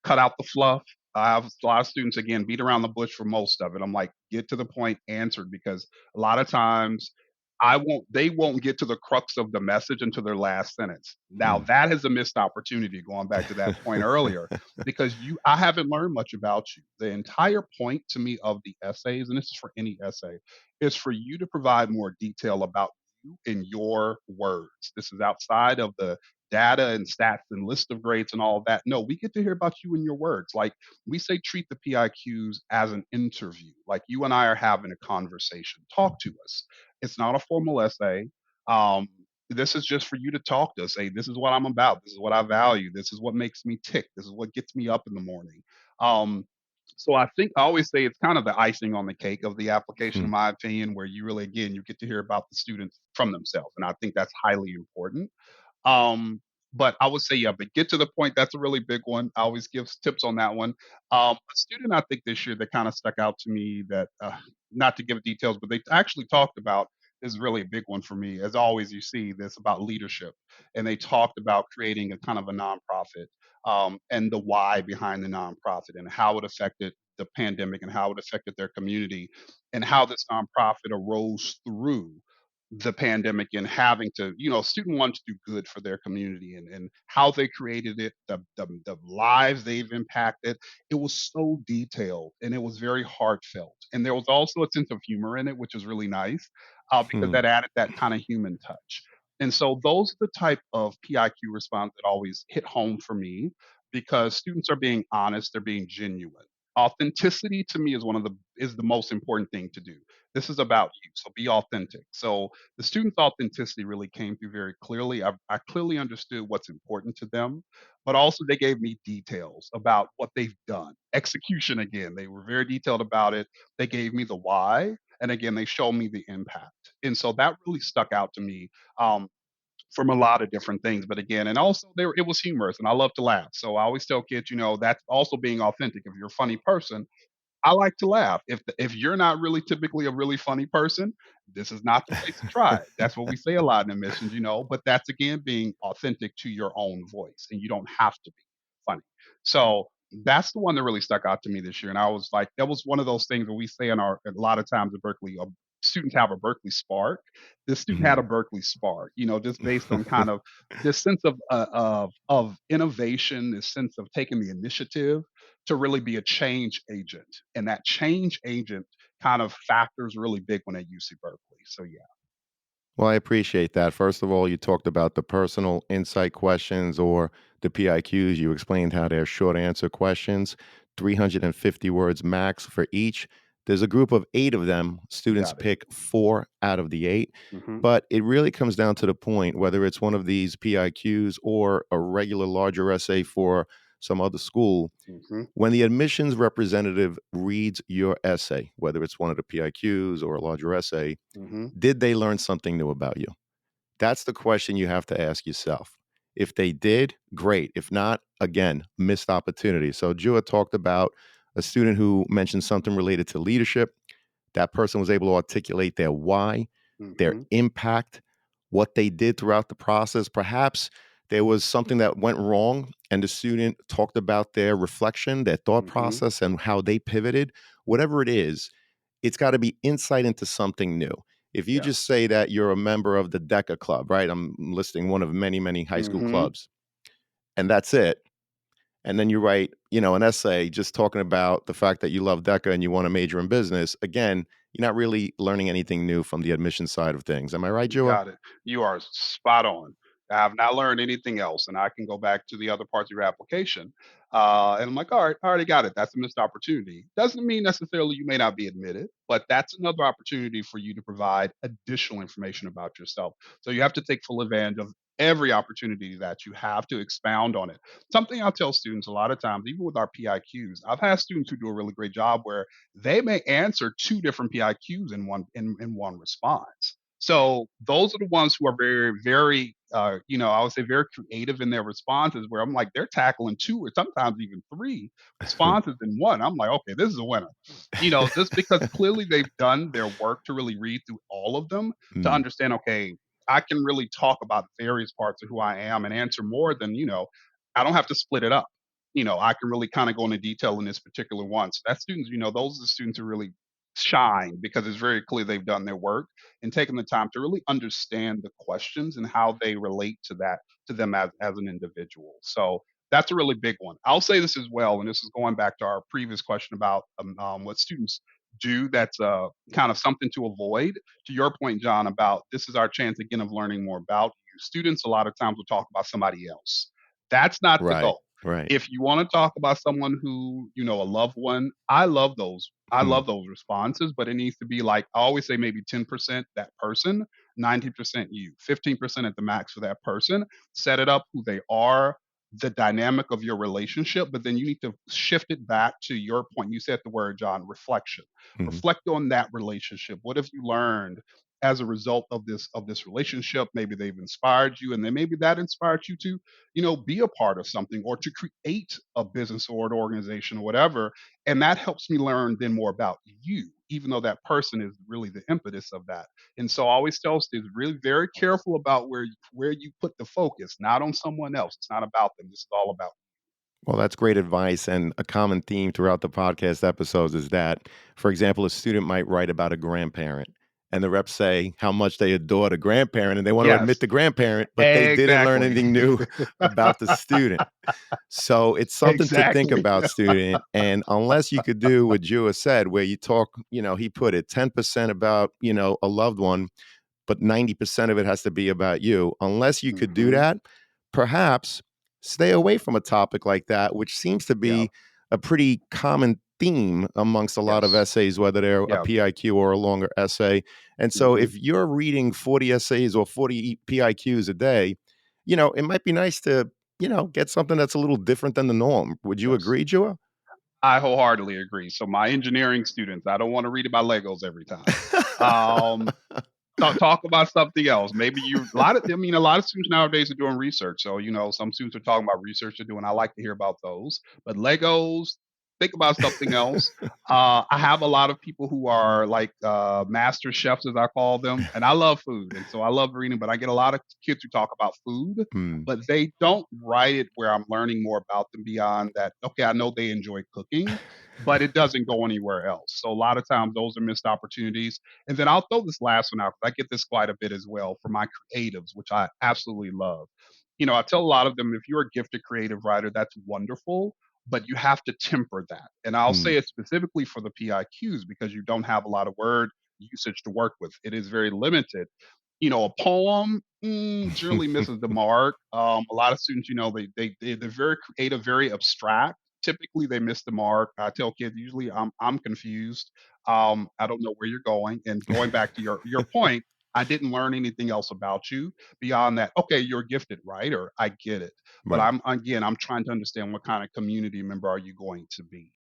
cut out the fluff. I have a lot of students again beat around the bush for most of it. I'm like, get to the point, answered, because a lot of times they won't get to the crux of the message until their last sentence. Now Hmm. that is a missed opportunity, going back to that point earlier, because I haven't learned much about you. The entire point to me of the essays, and this is for any essay, is for you to provide more detail about you in your words. This is outside of the data and stats and list of grades and all of that. No, we get to hear about you in your words. Like we say, treat the PIQs as an interview. Like you and I are having a conversation. Talk to us. It's not a formal essay. Um, this is just for you to talk to us. Say, this is what I'm about. This is what I value. This is what makes me tick. This is what gets me up in the morning. Um, so I think I always say it's kind of the icing on the cake of the application, Hmm. in my opinion, where you really, again, you get to hear about the students from themselves. And I think that's highly important. Um, but I would say, yeah, but get to the point. That's a really big one. I always give tips on that one. A student I think this year that kind of stuck out to me that, not to give details, but they actually talked about is really a big one for me. As always, you see this about leadership, and they talked about creating a kind of a nonprofit, and the why behind the nonprofit and how it affected the pandemic and how it affected their community and how this nonprofit arose through the pandemic and having to, student wanted to do good for their community and how they created it, the lives they've impacted. It was so detailed and it was very heartfelt. And there was also a sense of humor in it, which was really nice, because Hmm. that added that kind of human touch. And so those are the type of PIQ response that always hit home for me because students are being honest, they're being genuine. Authenticity to me is the most important thing to do. This is about you, so be authentic. So the students' authenticity really came through very clearly. I clearly understood what's important to them, but also they gave me details about what they've done. Execution again, they were very detailed about it. They gave me the why, and again, they showed me the impact. And so that really stuck out to me. From a lot of different things, but again, and also it was humorous, and I love to laugh. So I always tell kids, that's also being authentic. If you're a funny person, I like to laugh. If you're not really typically a really funny person, this is not the place to try it. That's what we say a lot in admissions, but that's again being authentic to your own voice, and you don't have to be funny. So that's the one that really stuck out to me this year, and I was like, that was one of those things that we say a lot of times at Berkeley. Students have a Berkeley spark. This student had a Hmm. Berkeley spark, just based on kind of this sense of innovation, this sense of taking the initiative to really be a change agent. And that change agent kind of factors really big when at UC Berkeley. So yeah, Well, I appreciate that. First of all, you talked about the personal insight questions or the PIQs. You explained how they're short answer questions, 350 words max for each. There's a group of 8 of them. Students got it. pick 4 out of the 8. Hmm. But it really comes down to the point, whether it's one of these PIQs or a regular larger essay for some other school, Hmm. when the admissions representative reads your essay, whether it's one of the PIQs or a larger essay, Hmm. did they learn something new about you? That's the question you have to ask yourself. If they did, great. If not, again, missed opportunity. So Jua talked about a student who mentioned something related to leadership. That person was able to articulate their why, their Hmm. impact, what they did throughout the process. Perhaps there was something that went wrong, and the student talked about their reflection, their thought Hmm. process, and how they pivoted. Whatever it is, it's got to be insight into something new. If you Yeah. just say that you're a member of the DECA club, right? I'm listing one of many, many high school Hmm. clubs, and that's it. And then you write, an essay just talking about the fact that you love DECA and you want to major in business. Again, you're not really learning anything new from the admission side of things. Am I right, Jua? Got it. You are spot on. I have not learned anything else, and I can go back to the other parts of your application. And I'm like, all right, I already got it. That's a missed opportunity. Doesn't mean necessarily you may not be admitted, but that's another opportunity for you to provide additional information about yourself. So you have to take full advantage of every opportunity that you have to expound on it. Something I'll tell students a lot of times, even with our PIQs, I've had students who do a really great job where they may answer two different PIQs in one response. So those are the ones who are very, very, I would say very creative in their responses. Where I'm like, they're tackling two or sometimes even three responses in one. I'm like, okay, this is a winner. Just because clearly they've done their work to really read through all of them to Mm, understand. Okay, I can really talk about various parts of who I am and answer more than, I don't have to split it up. I can really kind of go into detail in this particular one. So that students, those are the students who really shine because it's very clear they've done their work and taken the time to really understand the questions and how they relate to that to them as an individual. So that's a really big one. I'll say this as well, and this is going back to our previous question about what students do that's kind of something to avoid. To your point, John, about this is our chance again of learning more about you. Students a lot of times will talk about somebody else. That's not the right, goal. right. If you want to talk about someone who, a loved one, I love those. I Hmm, love those responses, but it needs to be like I always say maybe 10% that person, 90% you, 15% at the max for that person. Set it up who they are, the dynamic of your relationship, but then you need to shift it back to your point. You said the word, John, reflection. hmm, Reflect on that relationship. What have you learned as a result of this relationship? Maybe they've inspired you, and then maybe that inspired you to, be a part of something or to create a business or an organization or whatever. And that helps me learn then more about you, even though that person is really the impetus of that. And so I always tell students, really very careful about where you put the focus, not on someone else. It's not about them. This is all about. well, that's great advice. And a common theme throughout the podcast episodes is that, for example, a student might write about a grandparent, and the reps say how much they adore the grandparent and they want to admit Yes, the grandparent, but they didn't learn exactly. anything new about the student. So it's something to think Exactly. about, student. And unless you could do what Jua said, where you talk, he put it 10% about, a loved one, but 90% of it has to be about you. Unless you could do Hmm. that, perhaps stay away from a topic like that, which seems to Yeah. be a pretty common theme amongst a lot of Yes. essays, whether they're a Yeah. PIQ or a longer essay. And so Hmm. if you're reading 40 essays or 40 PIQs a day, it might be nice to, get something that's a little different than the norm. Would you Yes. agree, Jua? I wholeheartedly agree. So my engineering students, I don't want to read about Legos every time. Um, talk about something else. Maybe a lot of students nowadays are doing research. So, some students are talking about research they're doing. I like to hear about those. But Legos, think about something else. I have a lot of people who are like master chefs, as I call them, and I love food. And so I love reading, but I get a lot of kids who talk about food, Hmm. but they don't write it where I'm learning more about them beyond that. Okay, I know they enjoy cooking, but it doesn't go anywhere else. So a lot of times those are missed opportunities. And then I'll throw this last one out because I get this quite a bit as well for my creatives, which I absolutely love. I tell a lot of them if you're a gifted creative writer, that's wonderful, but you have to temper that. And I'll Hmm. say it specifically for the PIQs because you don't have a lot of word usage to work with. It is very limited. A poem generally misses the mark. A lot of students, they're very creative, very abstract. Typically, they miss the mark. I tell kids usually I'm confused. I don't know where you're going. And going back to your point, I didn't learn anything else about you beyond that. Okay, you're a gifted writer. I get it. But Right. I'm trying to understand what kind of community member are you going to be.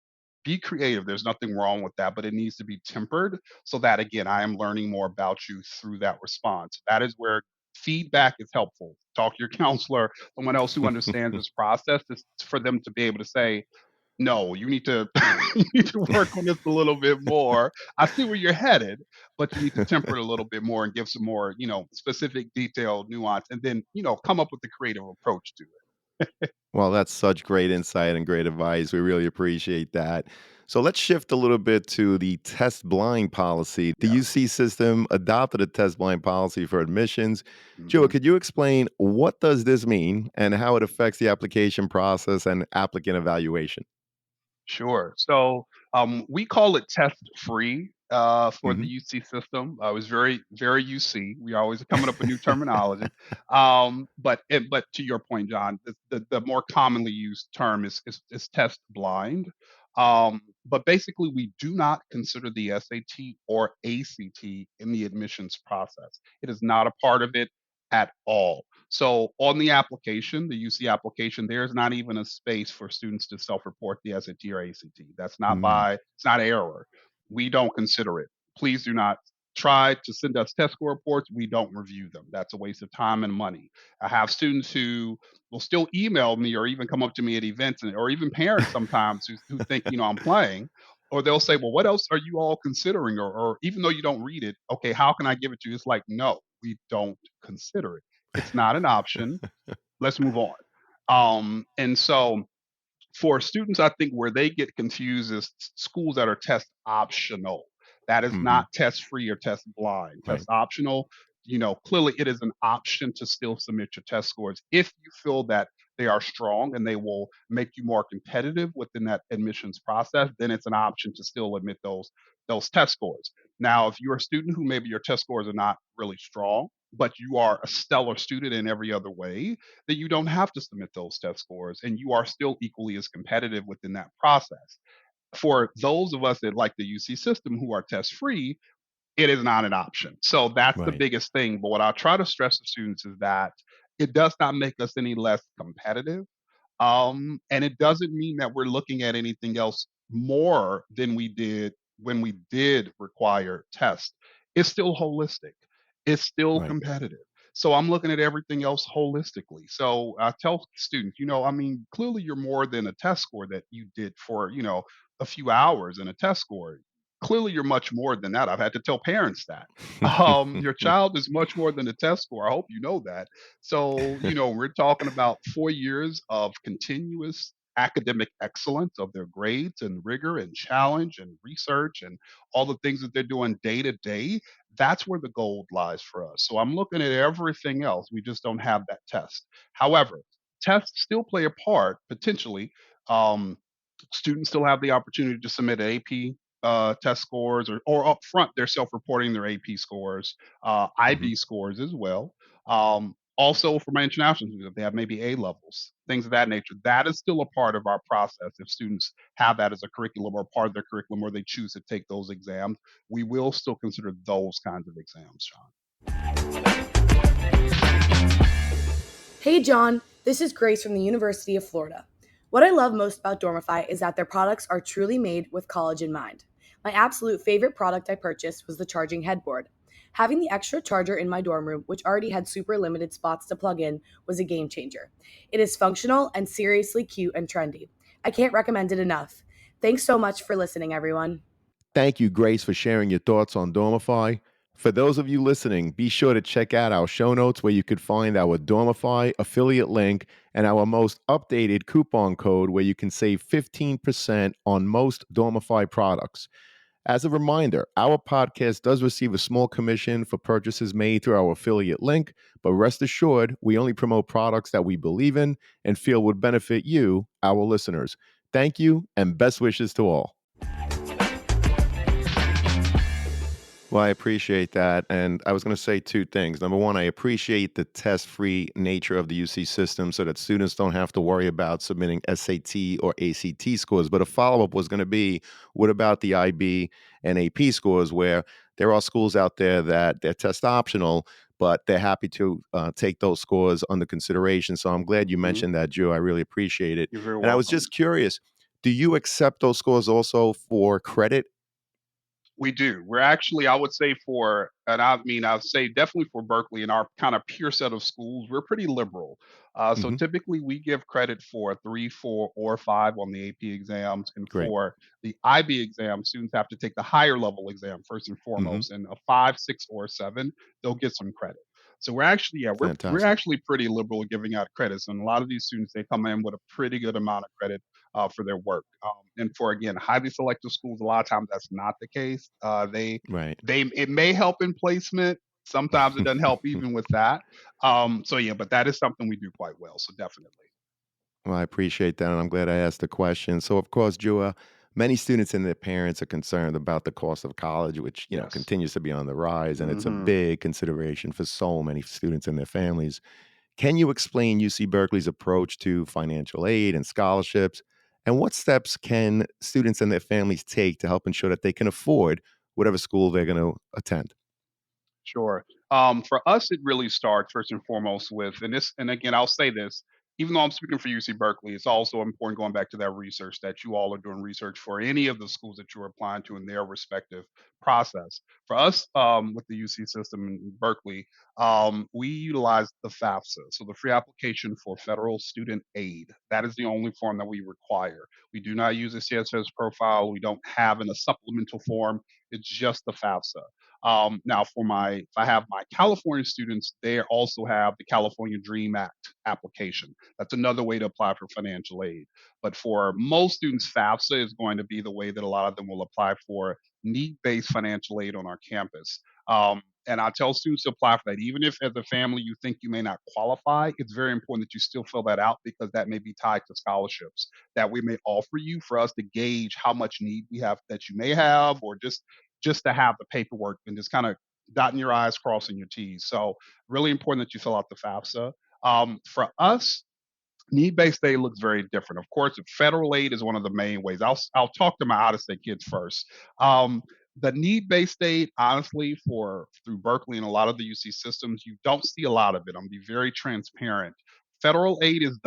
Be creative. There's nothing wrong with that, but it needs to be tempered so that again, I am learning more about you through that response. That is where feedback is helpful. Talk to your counselor, someone else who understands this process, is for them to be able to say, no, you need to you need to work on this a little bit more. I see where you're headed, but you need to temper it a little bit more and give some more, specific detailed nuance, and then, come up with the creative approach to it. Well, that's such great insight and great advice. We really appreciate that. So let's shift a little bit to the test blind policy. The Yeah. UC system adopted a test blind policy for admissions. Joe, Mhm. could you explain what does this mean and how it affects the application process and applicant evaluation? Sure. So we call it test free for the Hmm. UC system. It was very, very UC. We always coming up with new terminology. But to your point, John, the more commonly used term is test blind. But basically, we do not consider the SAT or ACT in the admissions process. It is not a part of it. at all. So on the application, the UC application, there's not even a space for students to self-report the SAT or ACT. That's not Mm, by, it's not error. We don't consider it. Please do not try to send us test score reports. We don't review them. That's a waste of time and money. I have students who will still email me or even come up to me at events or even parents sometimes who think, I'm playing, or they'll say, well, what else are you all considering? Or even though you don't read it, okay, how can I give it to you? It's like, no, we don't consider it. It's not an option. Let's move on. And so for students, I think where they get confused is schools that are test optional. That is mhm, not test free or test blind. Test right, optional, clearly it is an option to still submit your test scores if you feel that they are strong and they will make you more competitive within that admissions process. Then it's an option to still admit those test scores. Now, if you're a student who maybe your test scores are not really strong, but you are a stellar student in every other way, that you don't have to submit those test scores and you are still equally as competitive within that process. For those of us that like the UC system who are test free, it is not an option. So that's the right, biggest thing. But what I try to stress to students is that it does not make us any less competitive. And it doesn't mean that we're looking at anything else more than we did when we did require tests. It's still holistic. It's still right. competitive. So I'm looking at everything else holistically. So I tell students, clearly you're more than a test score that you did for, a few hours in a test score. Clearly you're much more than that. I've had to tell parents that. Your child is much more than a test score. I hope you know that. So, we're talking about 4 years of continuous academic excellence of their grades and rigor and challenge and research and all the things that they're doing day to day. That's where the gold lies for us. So I'm looking at everything else. We just don't have that test. However, tests still play a part potentially. Um, Students still have the opportunity to submit AP test scores, or up front they're self-reporting their AP scores, Mhm. IB scores as well. Also for my international students, if they have maybe A levels, things of that nature, that is still a part of our process. If students have that as a curriculum or part of their curriculum, or they choose to take those exams, we will still consider those kinds of exams, Sean. Hey John, this is Grace from the University of Florida. What I love most about Dormify is that their products are truly made with college in mind. My absolute favorite product I purchased was the charging headboard. Having the extra charger in my dorm room, which already had super limited spots to plug in, was a game changer. It is functional and seriously cute and trendy. I can't recommend it enough. Thanks so much for listening, everyone. Thank you, Grace, for sharing your thoughts on Dormify. For those of you listening, be sure to check out our show notes where you could find our Dormify affiliate link and our most updated coupon code where you can save 15% on most Dormify products. As a reminder, our podcast does receive a small commission for purchases made through our affiliate link, but rest assured, we only promote products that we believe in and feel would benefit you, our listeners. Thank you, and best wishes to all. Well, I appreciate that. And I was going to say two things. Number one, I appreciate the test free nature of the UC system so that students don't have to worry about submitting SAT or ACT scores. But a follow up was going to be, what about the IB and AP scores, where there are schools out there that they're test optional, but they're happy to take those scores under consideration. So I'm glad you Mhm. mentioned that, Joe. I really appreciate it. You're very And I was welcome. just curious, do you accept those scores also for credit? We do. We're actually, I would say and I mean, I'd say definitely for Berkeley and our kind of pure set of schools, we're pretty liberal. So Hmm. typically we give credit for 3, 4, or 5 on the AP exams. And Great. for the IB exam, students have to take the higher level exam first and Hmm. foremost. And a 5, 6, or 7, they'll get some credit. So we're actually, yeah, we're Fantastic. actually pretty liberal with giving out credits. And a lot of these students, they come in with a pretty good amount of credit for their work. And for again, highly selective schools, a lot of times that's not the case. Right. It may help in placement. Sometimes it doesn't help even with that. So yeah, but that is something we do quite well. So definitely. Well, I appreciate that, and I'm glad I asked the question. So, of course, Jua, many students and their parents are concerned about the cost of college, which Yes. continues to be on the rise, and it's a Hmm. big consideration for so many students and their families. Can you explain UC Berkeley's approach to financial aid and scholarships, and what steps can students and their families take to help ensure that they can afford whatever school they're going to attend? Sure. For us, it really starts first and foremost with, and again, I'll say this, even though I'm speaking for UC Berkeley, it's also important going back to that research that you all are doing research for any of the schools that you're applying to in their respective process. For us, with the UC system in Berkeley, we utilize the FAFSA, so the free application for federal student aid. That is the only form that we require. We do not use a CSS profile. We don't have in a supplemental form. It's just the FAFSA. Now, if I have my California students, they also have the California Dream Act application. That's another way to apply for financial aid. But for most students, FAFSA is going to be the way that a lot of them will apply for need-based financial aid on our campus. And I tell students to apply for that, even if as a family you think you may not qualify. It's very important that you still fill that out because that may be tied to scholarships that we may offer you for us to gauge how much need we have that you may have, or just to have the paperwork and just kind of dotting your I's, crossing your T's. So really important that you fill out the FAFSA. For us, need-based aid looks very different. Of course, federal aid is one of the main ways. I'll talk to my out-of-state kids first. The need-based aid, honestly, for through Berkeley and a lot of the UC systems, you don't see a lot of it. I'm gonna be very transparent. Federal aid is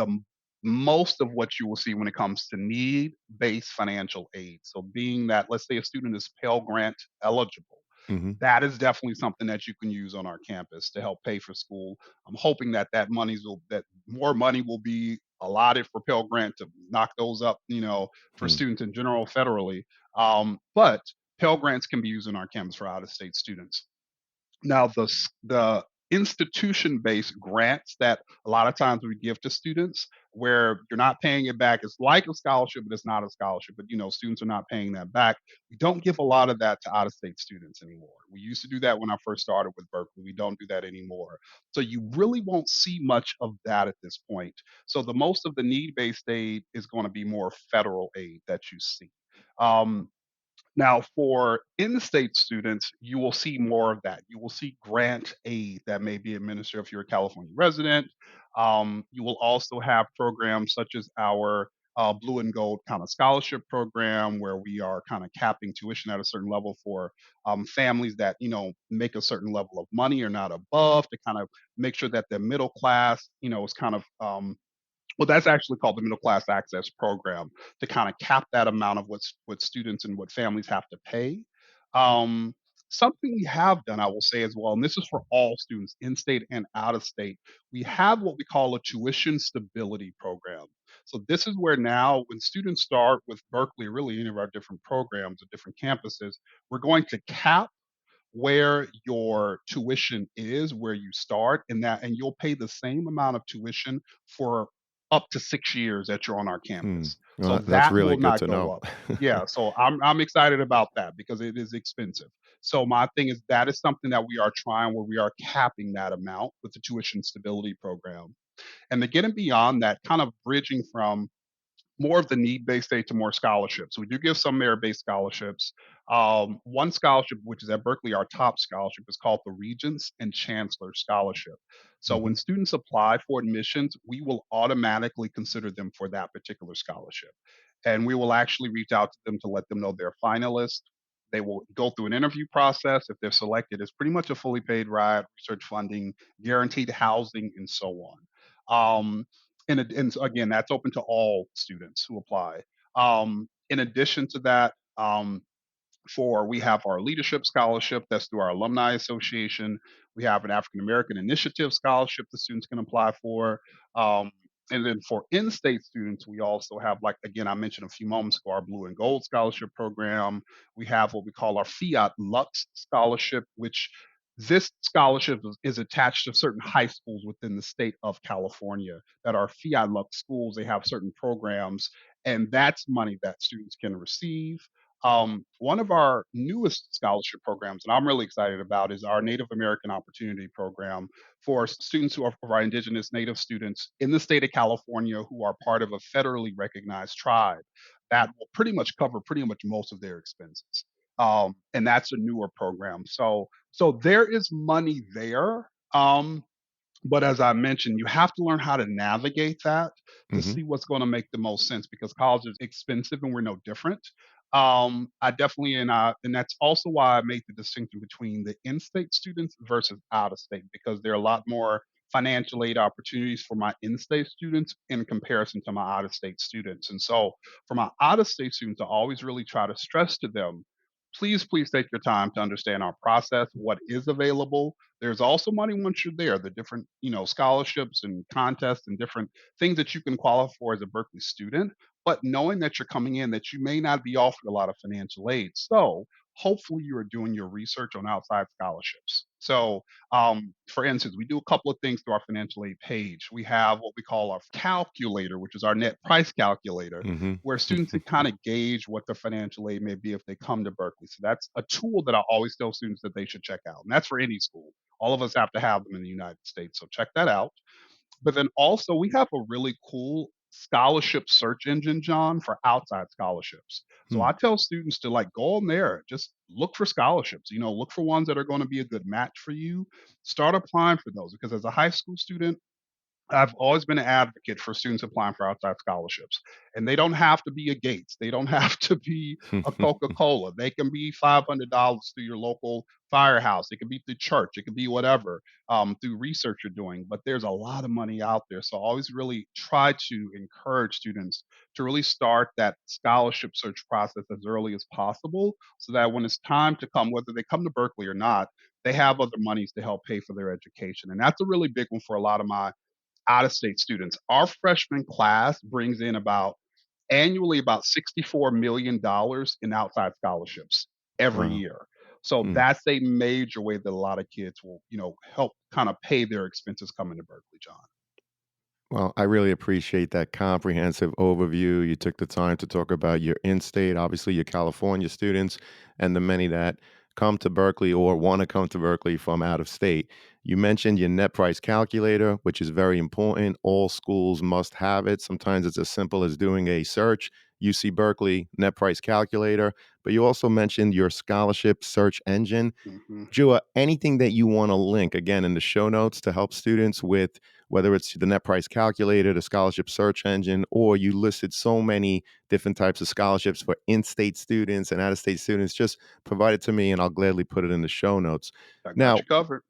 most of what you will see when it comes to need-based financial aid. So, being that, let's say, a student is Pell Grant eligible, Hmm. that is definitely something that you can use on our campus to help pay for school. I'm hoping that more money will be allotted for Pell Grant to knock those up, for students in general federally. But Pell Grants can be used on our campus for out of state students. Now, the institution-based grants that a lot of times we give to students, where you're not paying it back, it's like a scholarship, but it's not a scholarship. But students are not paying that back. We don't give a lot of that to out-of-state students anymore. We used to do that when I first started with Berkeley. We don't do that anymore. So you really won't see much of that at this point. So the most of the need-based aid is going to be more federal aid that you see. Um, Now, for in-state students, you will see more of that. You will see grant aid that may be administered if you're a California resident. You will also have programs such as our Blue and Gold kind of scholarship program, where we are kind of capping tuition at a certain level for families that make a certain level of money or not above, to kind of make sure that the middle class is kind of well, that's actually called the Middle Class Access Program, to kind of cap that amount of what students and what families have to pay. Um, Something we have done, I will say as well, and this is for all students, in state and out of state, we have what we call a tuition stability program. So this is where now, when students start with Berkeley, really any of our different programs at different campuses, we're going to cap where your tuition is, where you start, and you'll pay the same amount of tuition for up to 6 years that you're on our Hmm. campus. So Well, that's that really will good not to go know. up. Yeah, so I'm excited about that because it is expensive. So my thing is that is something that we are trying, where we are capping that amount with the tuition stability program. And then getting beyond that, kind of bridging from more of the need-based aid to more scholarships. We do give some merit-based scholarships. One scholarship, which is at Berkeley, our top scholarship, is called the Regents and Chancellor Scholarship. So Hmm. when students apply for admissions, we will automatically consider them for that particular scholarship. And we will actually reach out to them to let them know they're finalists. They will go through an interview process. If they're selected, it's pretty much a fully paid ride, research funding, guaranteed housing, and so on. And so again, that's open to all students who apply. In addition to that, for we have our leadership scholarship that's through our alumni association. We have an African American initiative scholarship the students can apply for. um, and then for in-state students, we also have, like, again, I mentioned a few moments ago, our Blue and Gold scholarship program. We have what we call our Fiat Lux scholarship, which this scholarship is attached to certain high schools within the state of California that are Fiat Lux schools. They have certain programs, and that's money that students can receive. One of our newest scholarship programs, and I'm really excited about, is our Native American Opportunity Program for students who are of our Indigenous Native students in the state of California who are part of a federally recognized tribe that will pretty much cover pretty much most of their expenses. And that's a newer program. So there is money there. But as I mentioned, you have to learn how to navigate that to Hmm. see what's going to make the most sense, because college is expensive and we're no different. I definitely and that's also why I made the distinction between the in-state students versus out-of-state because there are a lot more financial aid opportunities for my in-state students in comparison to my out-of-state students. And so, for my out-of-state students, I always really try to stress to them, please take your time to understand our process, what is available. There's also money once you're there, the different, scholarships and contests and different things that you can qualify for as a Berkeley student, but knowing that you're coming in, that you may not be offered a lot of financial aid. So hopefully you are doing your research on outside scholarships. So, for instance, we do a couple of things through our financial aid page. We have what we call our calculator, which is our net price calculator, Hmm. where students can kind of gauge what their financial aid may be if they come to Berkeley. So that's a tool that I always tell students that they should check out. And that's for any school. All of us have to have them in the United States. So check that out. But then also, we have a really cool scholarship search engine, John, for outside scholarships. So Hmm. I tell students to like go on there, just look for scholarships, look for ones that are going to be a good match for you. Start applying for those because as a high school student, I've always been an advocate for students applying for outside scholarships. And they don't have to be a Gates. They don't have to be a Coca-Cola. They can be $500 through your local firehouse. It could be through church. It could be whatever, through research you're doing. But there's a lot of money out there. So I always really try to encourage students to really start that scholarship search process as early as possible so that when it's time to come, whether they come to Berkeley or not, they have other monies to help pay for their education. And that's a really big one for a lot of my out of state students. Our freshman class brings in about $64 million in outside scholarships every Wow. year. So Hmm. that's a major way that a lot of kids will, help kind of pay their expenses coming to Berkeley, John. Well, I really appreciate that comprehensive overview. You took the time to talk about your in-state, obviously your California students, and the many that come to Berkeley or want to come to Berkeley from out of state. You mentioned your net price calculator, which is very important. All schools must have it. Sometimes it's as simple as doing a search, UC Berkeley net price calculator. But you also mentioned your scholarship search engine. Hmm. Jua, anything that you want to link again in the show notes to help students with whether it's the net price calculator, the scholarship search engine, or you listed so many different types of scholarships for in-state students and out-of-state students, just provide it to me and I'll gladly put it in the show notes. I got Now, you covered.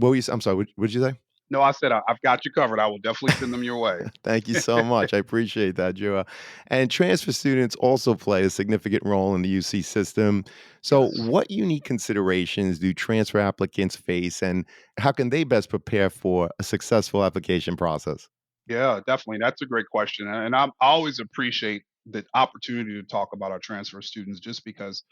I'm sorry, what did you say? No, I said I've got you covered. I will definitely send them your way. Thank you so much. I appreciate that, Jua. And transfer students also play a significant role in the UC system. So, Yes. what unique considerations do transfer applicants face, and how can they best prepare for a successful application process? Yeah, definitely. That's a great question. I always appreciate the opportunity to talk about our transfer students just because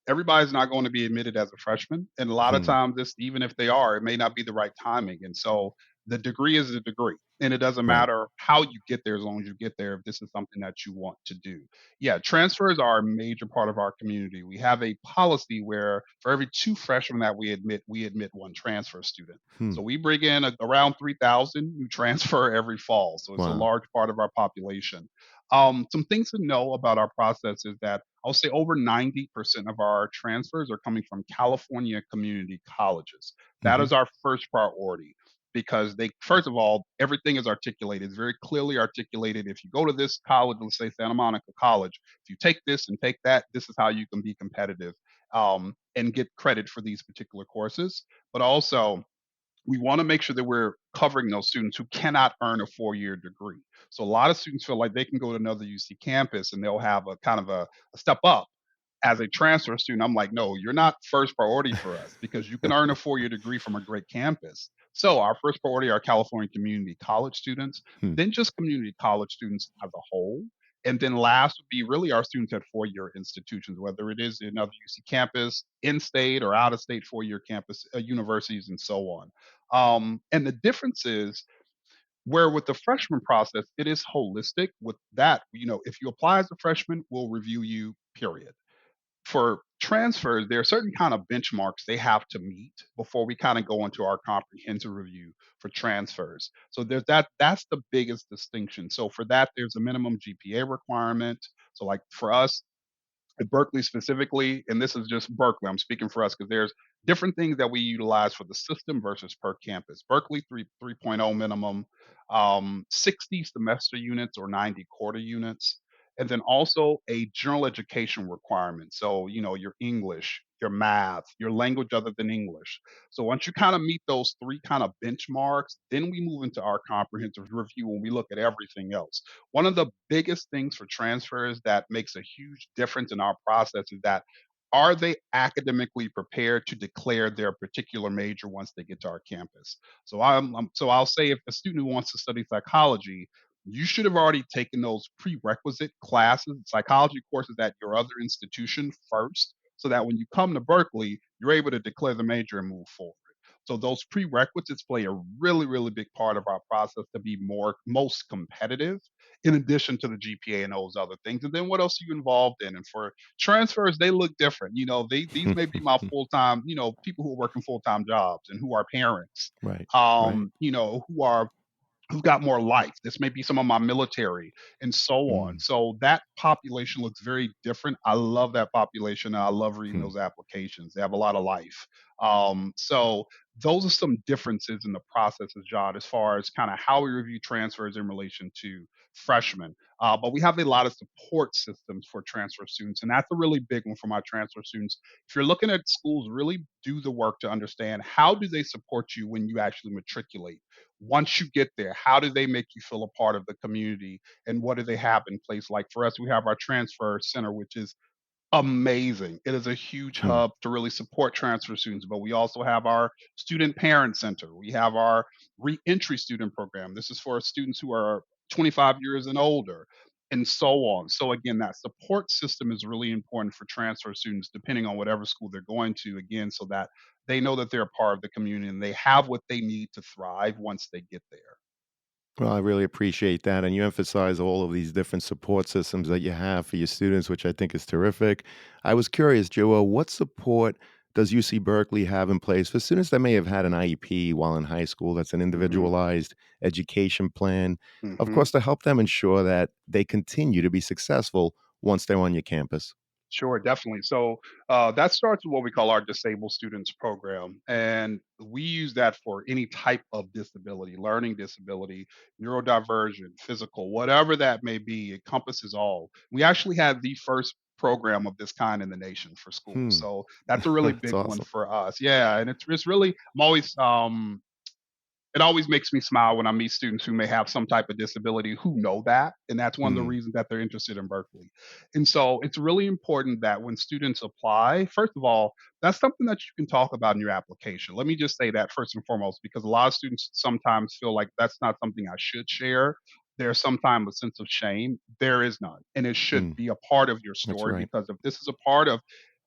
everybody's not going to be admitted as a freshman. And a lot of Hmm. times, this, even if they are, it may not be the right timing. And so the degree is a degree. And it doesn't Right. matter how you get there as long as you get there if this is something that you want to do. Yeah, transfers are a major part of our community. We have a policy where for every two freshmen that we admit one transfer student. Hmm. So we bring in around 3,000 who transfer every fall. So it's a Wow. large part of our population. Some things to know about our process is that I'll say over 90% of our transfers are coming from California community colleges. That Hmm. is our first priority because first of all, everything is articulated. It's very clearly articulated. If you go to this college, let's say Santa Monica College, if you take this and take that, this is how you can be competitive and get credit for these particular courses. But also, we want to make sure that we're covering those students who cannot earn a 4-year degree. So a lot of students feel like they can go to another UC campus and they'll have a kind of a step up as a transfer student. I'm like, no, you're not first priority for us because you can earn a 4-year degree from a great campus. So our first priority are California community college students, Hmm. then just community college students as a whole. And then last would be really our students at 4-year institutions, whether it is another UC campus, in-state or out-of-state 4-year campus universities, and so on. And the difference is where with the freshman process, it is holistic. With that, if you apply as a freshman, we'll review you. Period. For transfers, there are certain kind of benchmarks they have to meet before we kind of go into our comprehensive review for transfers. So there's that's the biggest distinction. So for that, there's a minimum GPA requirement. So like for us, at Berkeley specifically, and this is just Berkeley, I'm speaking for us because there's different things that we utilize for the system versus per campus. Berkeley 3.0 minimum, 60 semester units or 90 quarter units. and then also a general education requirement. So, your English, your math, your language other than English. So once you kind of meet those three kind of benchmarks, then we move into our comprehensive review when we look at everything else. One of the biggest things for transfers that makes a huge difference in our process is that, are they academically prepared to declare their particular major once they get to our campus? So I'll say, if a student who wants to study psychology, you should have already taken those prerequisite classes, psychology courses at your other institution first, so that when you come to Berkeley, you're able to declare the major and move forward. So those prerequisites play a really, really big part of our process to be most competitive, in addition to the GPA and those other things. And then what else are you involved in? And for transfers, they look different. These may be my full time, people who are working full time jobs and who are parents, Right. Right. who've got more life. This may be some of my military and so on. Mm. So that population looks very different. I love that population. And I love reading Hmm. those applications. They have a lot of life. So those are some differences in the processes, John, as far as kind of how we review transfers in relation to freshmen. But we have a lot of support systems for transfer students, and that's a really big one for my transfer students. If you're looking at schools, really do the work to understand, how do they support you when you actually matriculate. Once you get there, how do they make you feel a part of the community, and what do they have in place? Like for us, we have our transfer center, which is amazing. It is a huge Hmm. hub to really support transfer students, but we also have our student parent center. We have our reentry student program. This is for students who are 25 years and older, and so on. So again, that support system is really important for transfer students, depending on whatever school they're going to, again, so that they know that they're a part of the community and they have what they need to thrive once they get there. Well, I really appreciate that. And you emphasize all of these different support systems that you have for your students, which I think is terrific. I was curious, Joel, what support does UC Berkeley have in place for students that may have had an IEP while in high school? That's an Hmm. individualized education plan, of Hmm. course, to help them ensure that they continue to be successful once they're on your campus. Sure, definitely. So that starts with what we call our disabled students program. And we use that for any type of disability, learning disability, neurodivergent, physical, whatever that may be, it encompasses all. We actually have the first program of this kind in the nation for schools. Hmm. So that's a really That's big one awesome. for us. Yeah. And it's really, I'm always, it always makes me smile when I meet students who may have some type of disability who know that. And that's one of the Hmm. reasons that they're interested in Berkeley. And so it's really important that when students apply, first of all, that's something that you can talk about in your application. Let me just say that first and foremost, because a lot of students sometimes feel like that's not something I should share. There's sometimes a sense of shame. There is none. And it should Hmm. be a part of your That's story, right. because if this is a part of,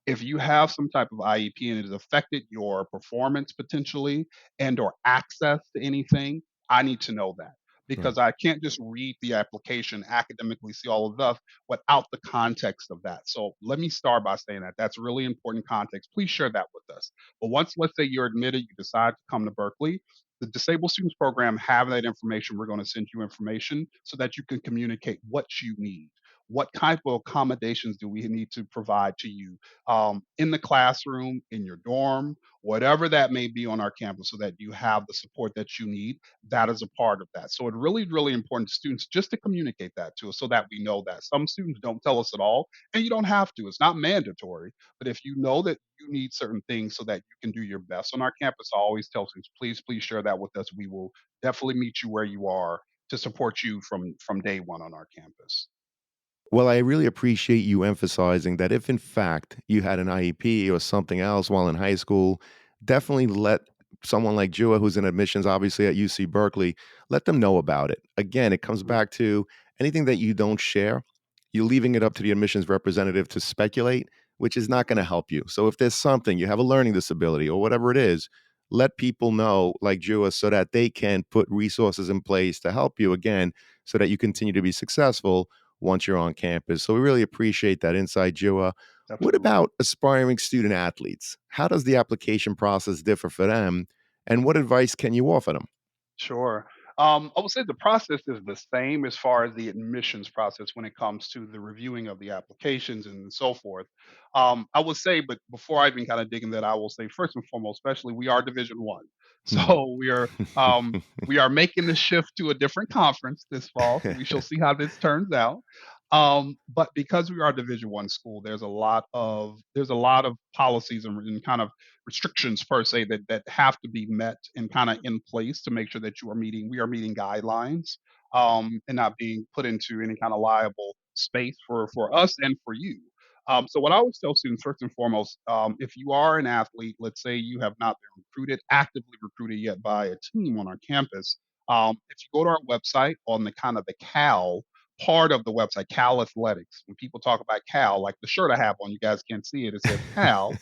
if you have some type of IEP and it has affected your performance potentially, and or access to anything, I need to know that, Right. because I can't just read the application academically, see all of that without the context of that. So let me start by saying that that's really important context. Please share that with us. But once, let's say you're admitted, you decide to come to Berkeley, the Disabled Students Program have that information. We're going to send you information so that you can communicate what you need. What type of accommodations do we need to provide to you, in the classroom, in your dorm, whatever that may be on our campus, so that you have the support that you need. That is a part of that. So it really, really important to students just to communicate that to us, so that we know that. Some students don't tell us at all, and you don't have to. It's not mandatory. But if you know that you need certain things so that you can do your best on our campus, I always tell students, please, please share that with us. We will definitely meet you where you are to support you from day one on our campus. Well, I really appreciate you emphasizing that if in fact you had an IEP or something else while in high school, definitely let someone like Jua, who's in admissions, obviously at UC Berkeley, let them know about it. Again, it comes Mhm. back to anything that you don't share, you're leaving it up to the admissions representative to speculate, which is not going to help you. So if there's something, you have a learning disability or whatever it is, let people know, like Jua, so that they can put resources in place to help you again, so that you continue to be successful once you're on campus. So we really appreciate that insight, Jua. What Absolutely. about aspiring student athletes? How does the application process differ for them? And what advice can you offer them? Sure. I would say the process is the same as far as the admissions process when it comes to the reviewing of the applications and so forth. I would say, but before I even kind of dig in that, I will say first and foremost, especially we are Division One, Hmm. so we are making the shift to a different conference this fall. So we shall see how this turns out. But because we are a Division 1 school, there's a lot of policies and kind of restrictions per se that have to be met and kind of in place to make sure that we are meeting guidelines, and not being put into any kind of liable space for us and for you. So what I always tell students, first and foremost, if you are an athlete, let's say you have not been actively recruited yet by a team on our campus, if you go to our website on the kind of the Cal part of the website, Cal Athletics. When people talk about Cal, like the shirt I have on, you guys can't see it. It says Cal.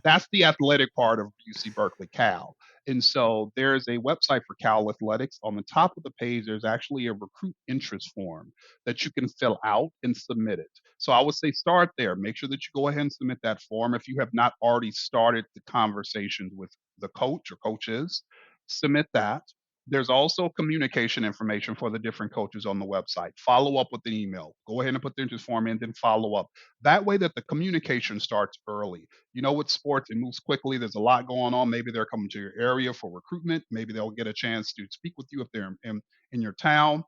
That's the athletic part of UC Berkeley, Cal. And so there's a website for Cal Athletics. On the top of the page, there's actually a recruit interest form that you can fill out and submit it. So I would say start there. Make sure that you go ahead and submit that form. If you have not already started the conversations with the coach or coaches, submit that. There's also communication information for the different coaches on the website. Follow up with an email. Go ahead and put the interest form in, then follow up. That way that the communication starts early. You know, with sports, it moves quickly. There's a lot going on. Maybe they're coming to your area for recruitment. Maybe they'll get a chance to speak with you if they're in your town,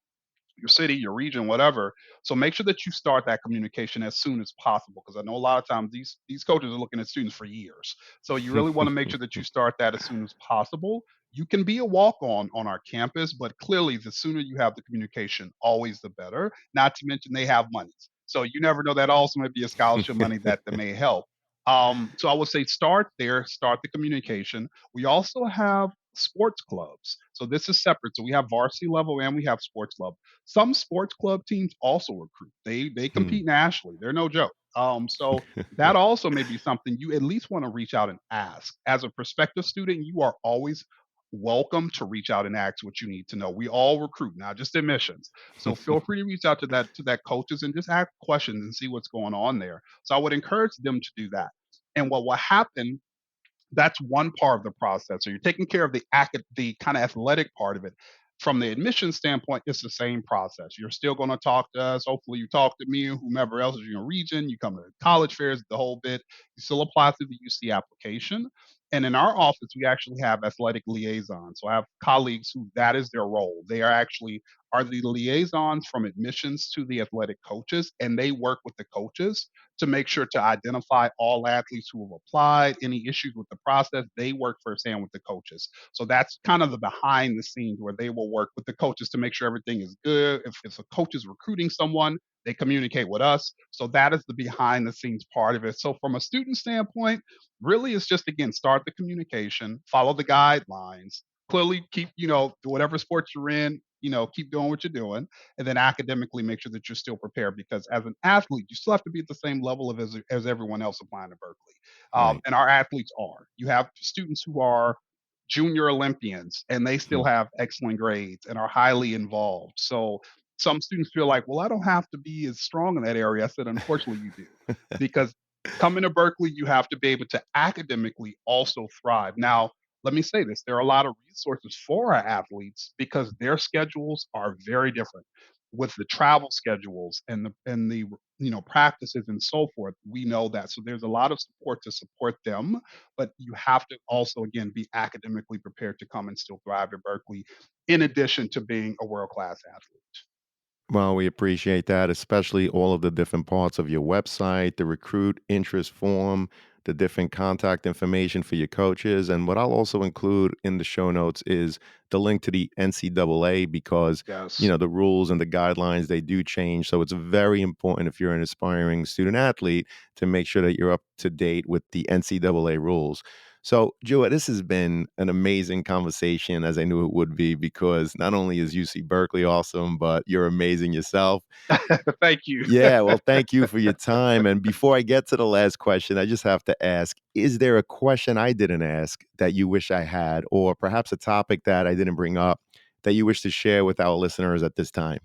your city, your region, whatever. So make sure that you start that communication as soon as possible, because I know a lot of times these coaches are looking at students for years. So you really want to make sure that you start that as soon as possible. You can be a walk on our campus, but clearly the sooner you have the communication, always the better. Not to mention they have money. So you never know, that also might be a scholarship money that may help. So I would say start there, start the communication. We also have sports clubs. So this is separate. So we have varsity level and we have sports club. Some sports club teams also recruit. They Hmm. compete nationally. They're no joke. So that also may be something you at least want to reach out and ask. As a prospective student, you are always welcome to reach out and ask what you need to know. We all recruit, not just admissions. So feel free to reach out to that coaches and just ask questions and see what's going on there. So I would encourage them to do that. And what will happen, that's one part of the process. So you're taking care of the kind of athletic part of it. From the admission standpoint, it's the same process. You're still going to talk to us. Hopefully, you talk to me or whomever else is in your region. You come to college fairs, the whole bit. You still apply through the UC application. And in our office, we actually have athletic liaisons. So I have colleagues who that is their role. They are the liaisons from admissions to the athletic coaches, and they work with the coaches to make sure to identify all athletes who have applied, any issues with the process. They work firsthand with the coaches. So that's kind of the behind the scenes where they will work with the coaches to make sure everything is good. If a coach is recruiting someone, they communicate with us. So that is the behind the scenes part of it. So from a student standpoint, really it's just, again, start the communication, follow the guidelines, clearly keep, whatever sports you're in, keep doing what you're doing, and then academically make sure that you're still prepared, because as an athlete you still have to be at the same level as everyone else applying to Berkeley. Right. And our athletes are, you have students who are junior Olympians and they still Hmm. have excellent grades and are highly involved. So some students feel like, well, I don't have to be as strong in that area. I said, unfortunately you do, because coming to Berkeley, you have to be able to academically also thrive. Now, let me say this, there are a lot of resources for our athletes because their schedules are very different, with the travel schedules and the practices and so forth. We know that, so there's a lot of support to support them, but you have to also, again, be academically prepared to come and still thrive at Berkeley, in addition to being a world class athlete. Well, we appreciate that, especially all of the different parts of your website, the recruit interest form, the different contact information for your coaches. And what I'll also include in the show notes is the link to the NCAA, because, Yes. the rules and the guidelines, they do change. So it's very important, if you're an aspiring student athlete, to make sure that you're up to date with the NCAA rules. So, Jewett, this has been an amazing conversation, as I knew it would be, because not only is UC Berkeley awesome, but you're amazing yourself. Thank you. Yeah, well, thank you for your time. And before I get to the last question, I just have to ask, is there a question I didn't ask that you wish I had, or perhaps a topic that I didn't bring up that you wish to share with our listeners at this time?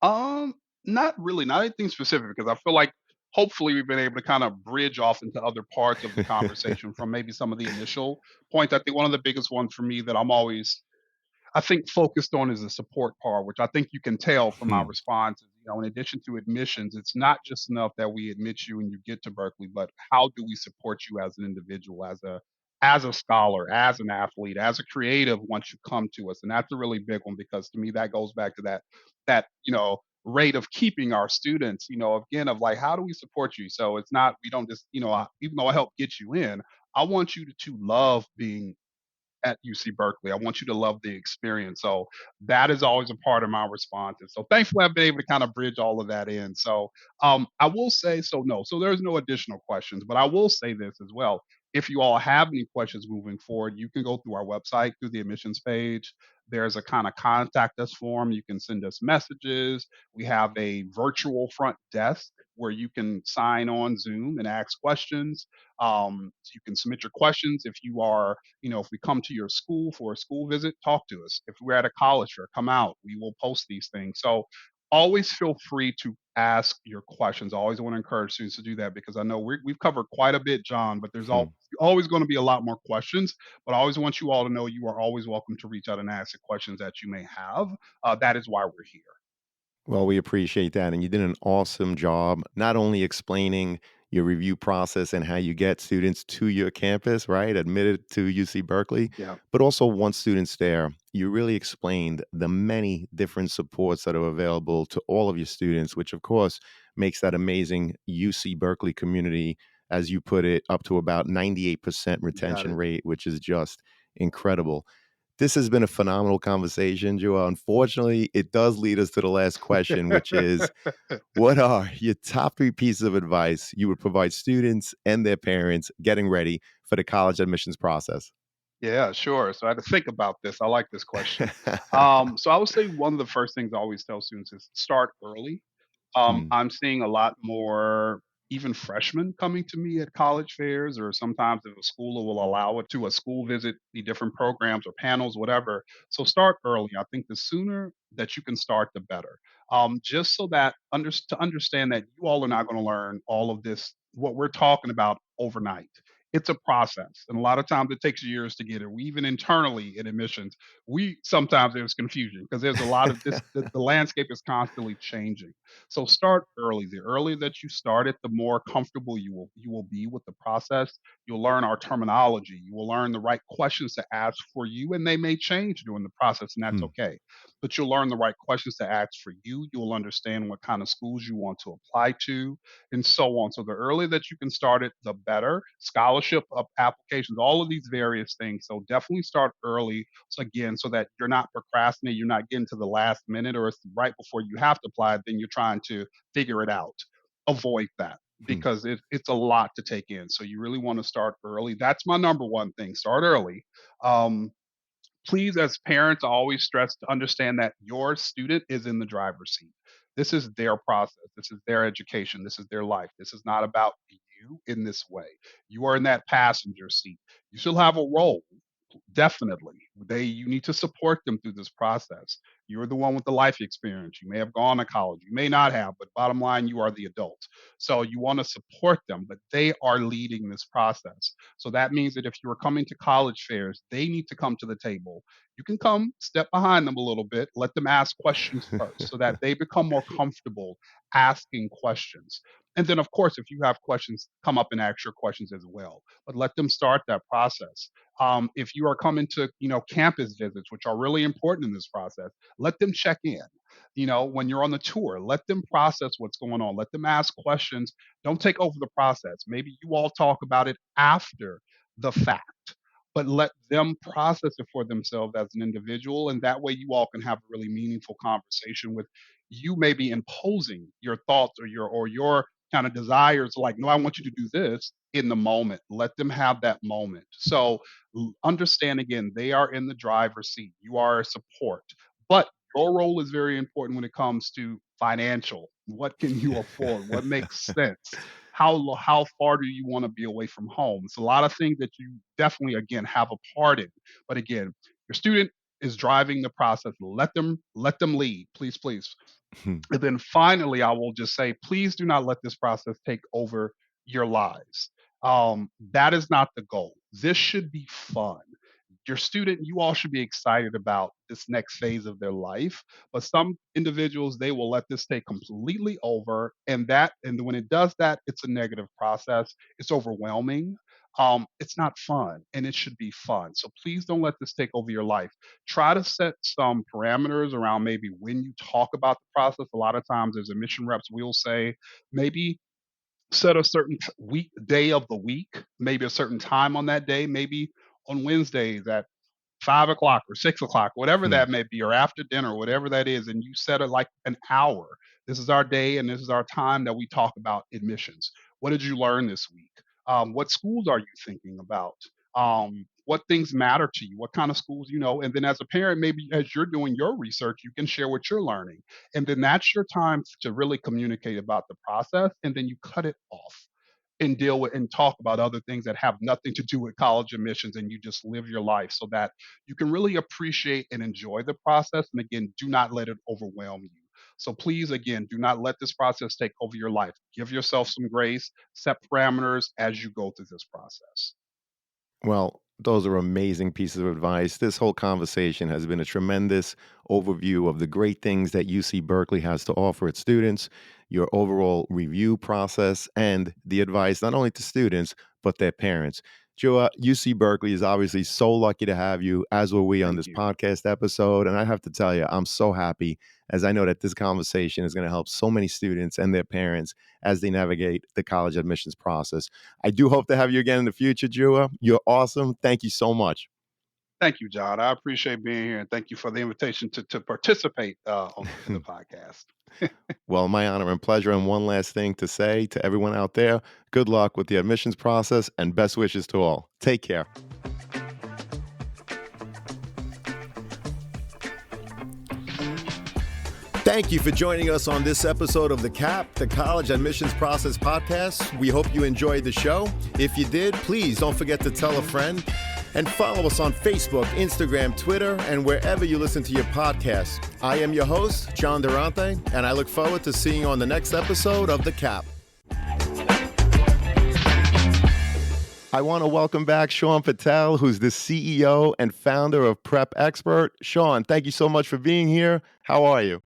Um, Not really, not anything specific, because I feel like hopefully we've been able to kind of bridge off into other parts of the conversation from maybe some of the initial points. I think one of the biggest ones for me that I'm always, I think, focused on is the support part, which I think you can tell from my Hmm. responses. In addition to admissions, it's not just enough that we admit you and you get to Berkeley, but how do we support you as an individual, as a scholar, as an athlete, as a creative once you come to us? And that's a really big one, because to me that goes back to that rate of keeping our students, again, of like, how do we support you? So it's not, we don't just, even though I help get you in, I want you to love being at UC Berkeley. I want you to love the experience. So that is always a part of my response. And so thankfully I've been able to kind of bridge all of that in. So I will say, so no, so there's no additional questions, but I will say this as well. If you all have any questions moving forward, you can go through our website, through the admissions page. There's a kind of contact us form. You can send us messages. We have a virtual front desk where you can sign on Zoom and ask questions. So you can submit your questions if you are, if we come to your school for a school visit, talk to us. If we're at a college fair, come out. We will post these things. So always feel free to ask your questions. I always want to encourage students to do that because I know we've covered quite a bit, John, but there's always going to be a lot more questions. But I always want you all to know you are always welcome to reach out and ask the questions that you may have. That is why we're here. Well, we appreciate that. And you did an awesome job, not only explaining your review process and how you get students to your campus, right? Admitted to UC Berkeley, Yeah. but also once students there, you really explained the many different supports that are available to all of your students, which of course makes that amazing UC Berkeley community, as you put it, up to about 98% You got retention it. rate, which is just incredible. This has been a phenomenal conversation, Joel. Unfortunately, it does lead us to the last question, which is what are your top three pieces of advice you would provide students and their parents getting ready for the college admissions process? Yeah, sure. So I had to think about this. I like this question. So I would say one of the first things I always tell students is start early. Hmm. I'm seeing a lot more even freshmen coming to me at college fairs, or sometimes if a school will allow it to a school visit, the different programs or panels, whatever. So start early. I think the sooner that you can start, the better. Just so that to understand that you all are not going to learn all of this, what we're talking about overnight. It's a process, and a lot of times it takes years to get it. We even internally in admissions, we sometimes there's confusion because there's a lot of this. The landscape is constantly changing. So start early. The earlier that you start it, the more comfortable you will be with the process. You'll learn our terminology. You will learn the right questions to ask for you, and they may change during the process, and that's Hmm. okay. But you'll learn the right questions to ask for you. You'll understand what kind of schools you want to apply to, and so on. So the earlier that you can start it, the better. Scholarship applications, all of these various things. So definitely start early. So again, so that you're not procrastinating, you're not getting to the last minute or it's right before you have to apply, then you're trying to figure it out. Avoid that Hmm. because it's a lot to take in. So you really want to start early. That's my number one thing. Start early. Um, Please, as parents, I always stress to understand that your student is in the driver's seat. This is their process. This is their education. This is their life. This is not about you in this way. You are in that passenger seat. You still have a role. Definitely. You need to support them through this process. You're the one with the life experience. You may have gone to college, you may not have, but bottom line, you are the adult. So you want to support them, but they are leading this process. So that means that if you are coming to college fairs, they need to come to the table. You can come step behind them a little bit, let them ask questions first so that they become more comfortable asking questions. And then, of course, if you have questions, come up and ask your questions as well. But let them start that process. If you are coming to campus visits, which are really important in this process, let them check in. When you're on the tour, let them process what's going on, let them ask questions. Don't take over the process. Maybe you all talk about it after the fact, but let them process it for themselves as an individual, and that way you all can have a really meaningful conversation with you. Maybe imposing your thoughts or your kind of desires, like, no, I want you to do this in the moment. Let them have that moment. So understand, again, they are in the driver's seat. You are a support, but your role is very important when it comes to financial. What can you afford? What makes sense? How far do you want to be away from home? It's a lot of things that you definitely, again, have a part in. But again, your student is driving the process. Let them lead, please, please. Hmm. And then finally, I will just say, please do not let this process take over your lives. That is not the goal. This should be fun. Your student, you all should be excited about this next phase of their life. But some individuals, they will let this take completely over. And when it does that, it's a negative process. It's overwhelming. it's not fun, and it should be fun. So please don't let this take over your life. Try to set some parameters around maybe when you talk about the process. A lot of times, as admission reps, we'll say maybe set a certain day of the week, maybe a certain time on that day, maybe on Wednesdays at 5 o'clock or 6 o'clock, whatever Hmm. that may be, or after dinner, whatever that is, and you set it like an hour. This is our day and this is our time that we talk about admissions. What did you learn this week? What schools are you thinking about? What things matter to you? What kind of schools you know? And then as a parent, maybe as you're doing your research, you can share what you're learning. And then that's your time to really communicate about the process. And then you cut it off and deal with and talk about other things that have nothing to do with college admissions, and you just live your life so that you can really appreciate and enjoy the process. And again, do not let it overwhelm you. So please, again, do not let this process take over your life. Give yourself some grace, set parameters as you go through this process. Well, those are amazing pieces of advice. This whole conversation has been a tremendous overview of the great things that UC Berkeley has to offer its students, your overall review process, and the advice not only to students, but their parents. Joa, UC Berkeley is obviously so lucky to have you, as were we on Thank this you. podcast episode. And I have to tell you, I'm so happy as I know that this conversation is going to help so many students and their parents as they navigate the college admissions process. I do hope to have you again in the future, Jua. You're awesome. Thank you so much. Thank you, John. I appreciate being here, and thank you for the invitation to participate in the podcast. Well, my honor and pleasure. And one last thing to say to everyone out there, good luck with the admissions process and best wishes to all. Take care. Thank you for joining us on this episode of the CAP, the College Admissions Process Podcast. We hope you enjoyed the show. If you did, please don't forget to tell a friend and follow us on Facebook, Instagram, Twitter, and wherever you listen to your podcasts. I am your host, John Durante, and I look forward to seeing you on the next episode of the CAP. I want to welcome back Sean Patel, who's the CEO and founder of Prep Expert. Sean, thank you so much for being here. How are you?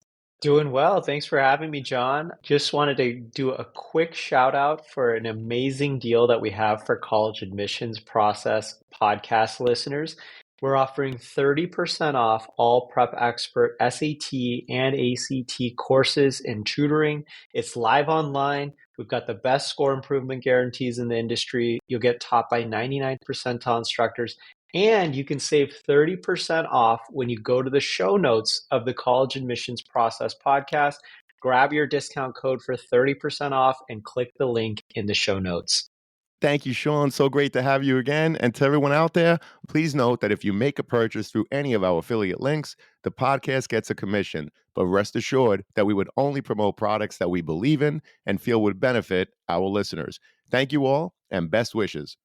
Doing well. Thanks for having me, John. Just wanted to do a quick shout out for an amazing deal that we have for college admissions process podcast listeners. We're offering 30% off all Prep Expert SAT and ACT courses and tutoring. It's live online. We've got the best score improvement guarantees in the industry. You'll get taught by 99 percentile instructors. And you can save 30% off when you go to the show notes of the College Admissions Process podcast. Grab your discount code for 30% off and click the link in the show notes. Thank you, Sean. So great to have you again. And to everyone out there, please note that if you make a purchase through any of our affiliate links, the podcast gets a commission. But rest assured that we would only promote products that we believe in and feel would benefit our listeners. Thank you all, and best wishes.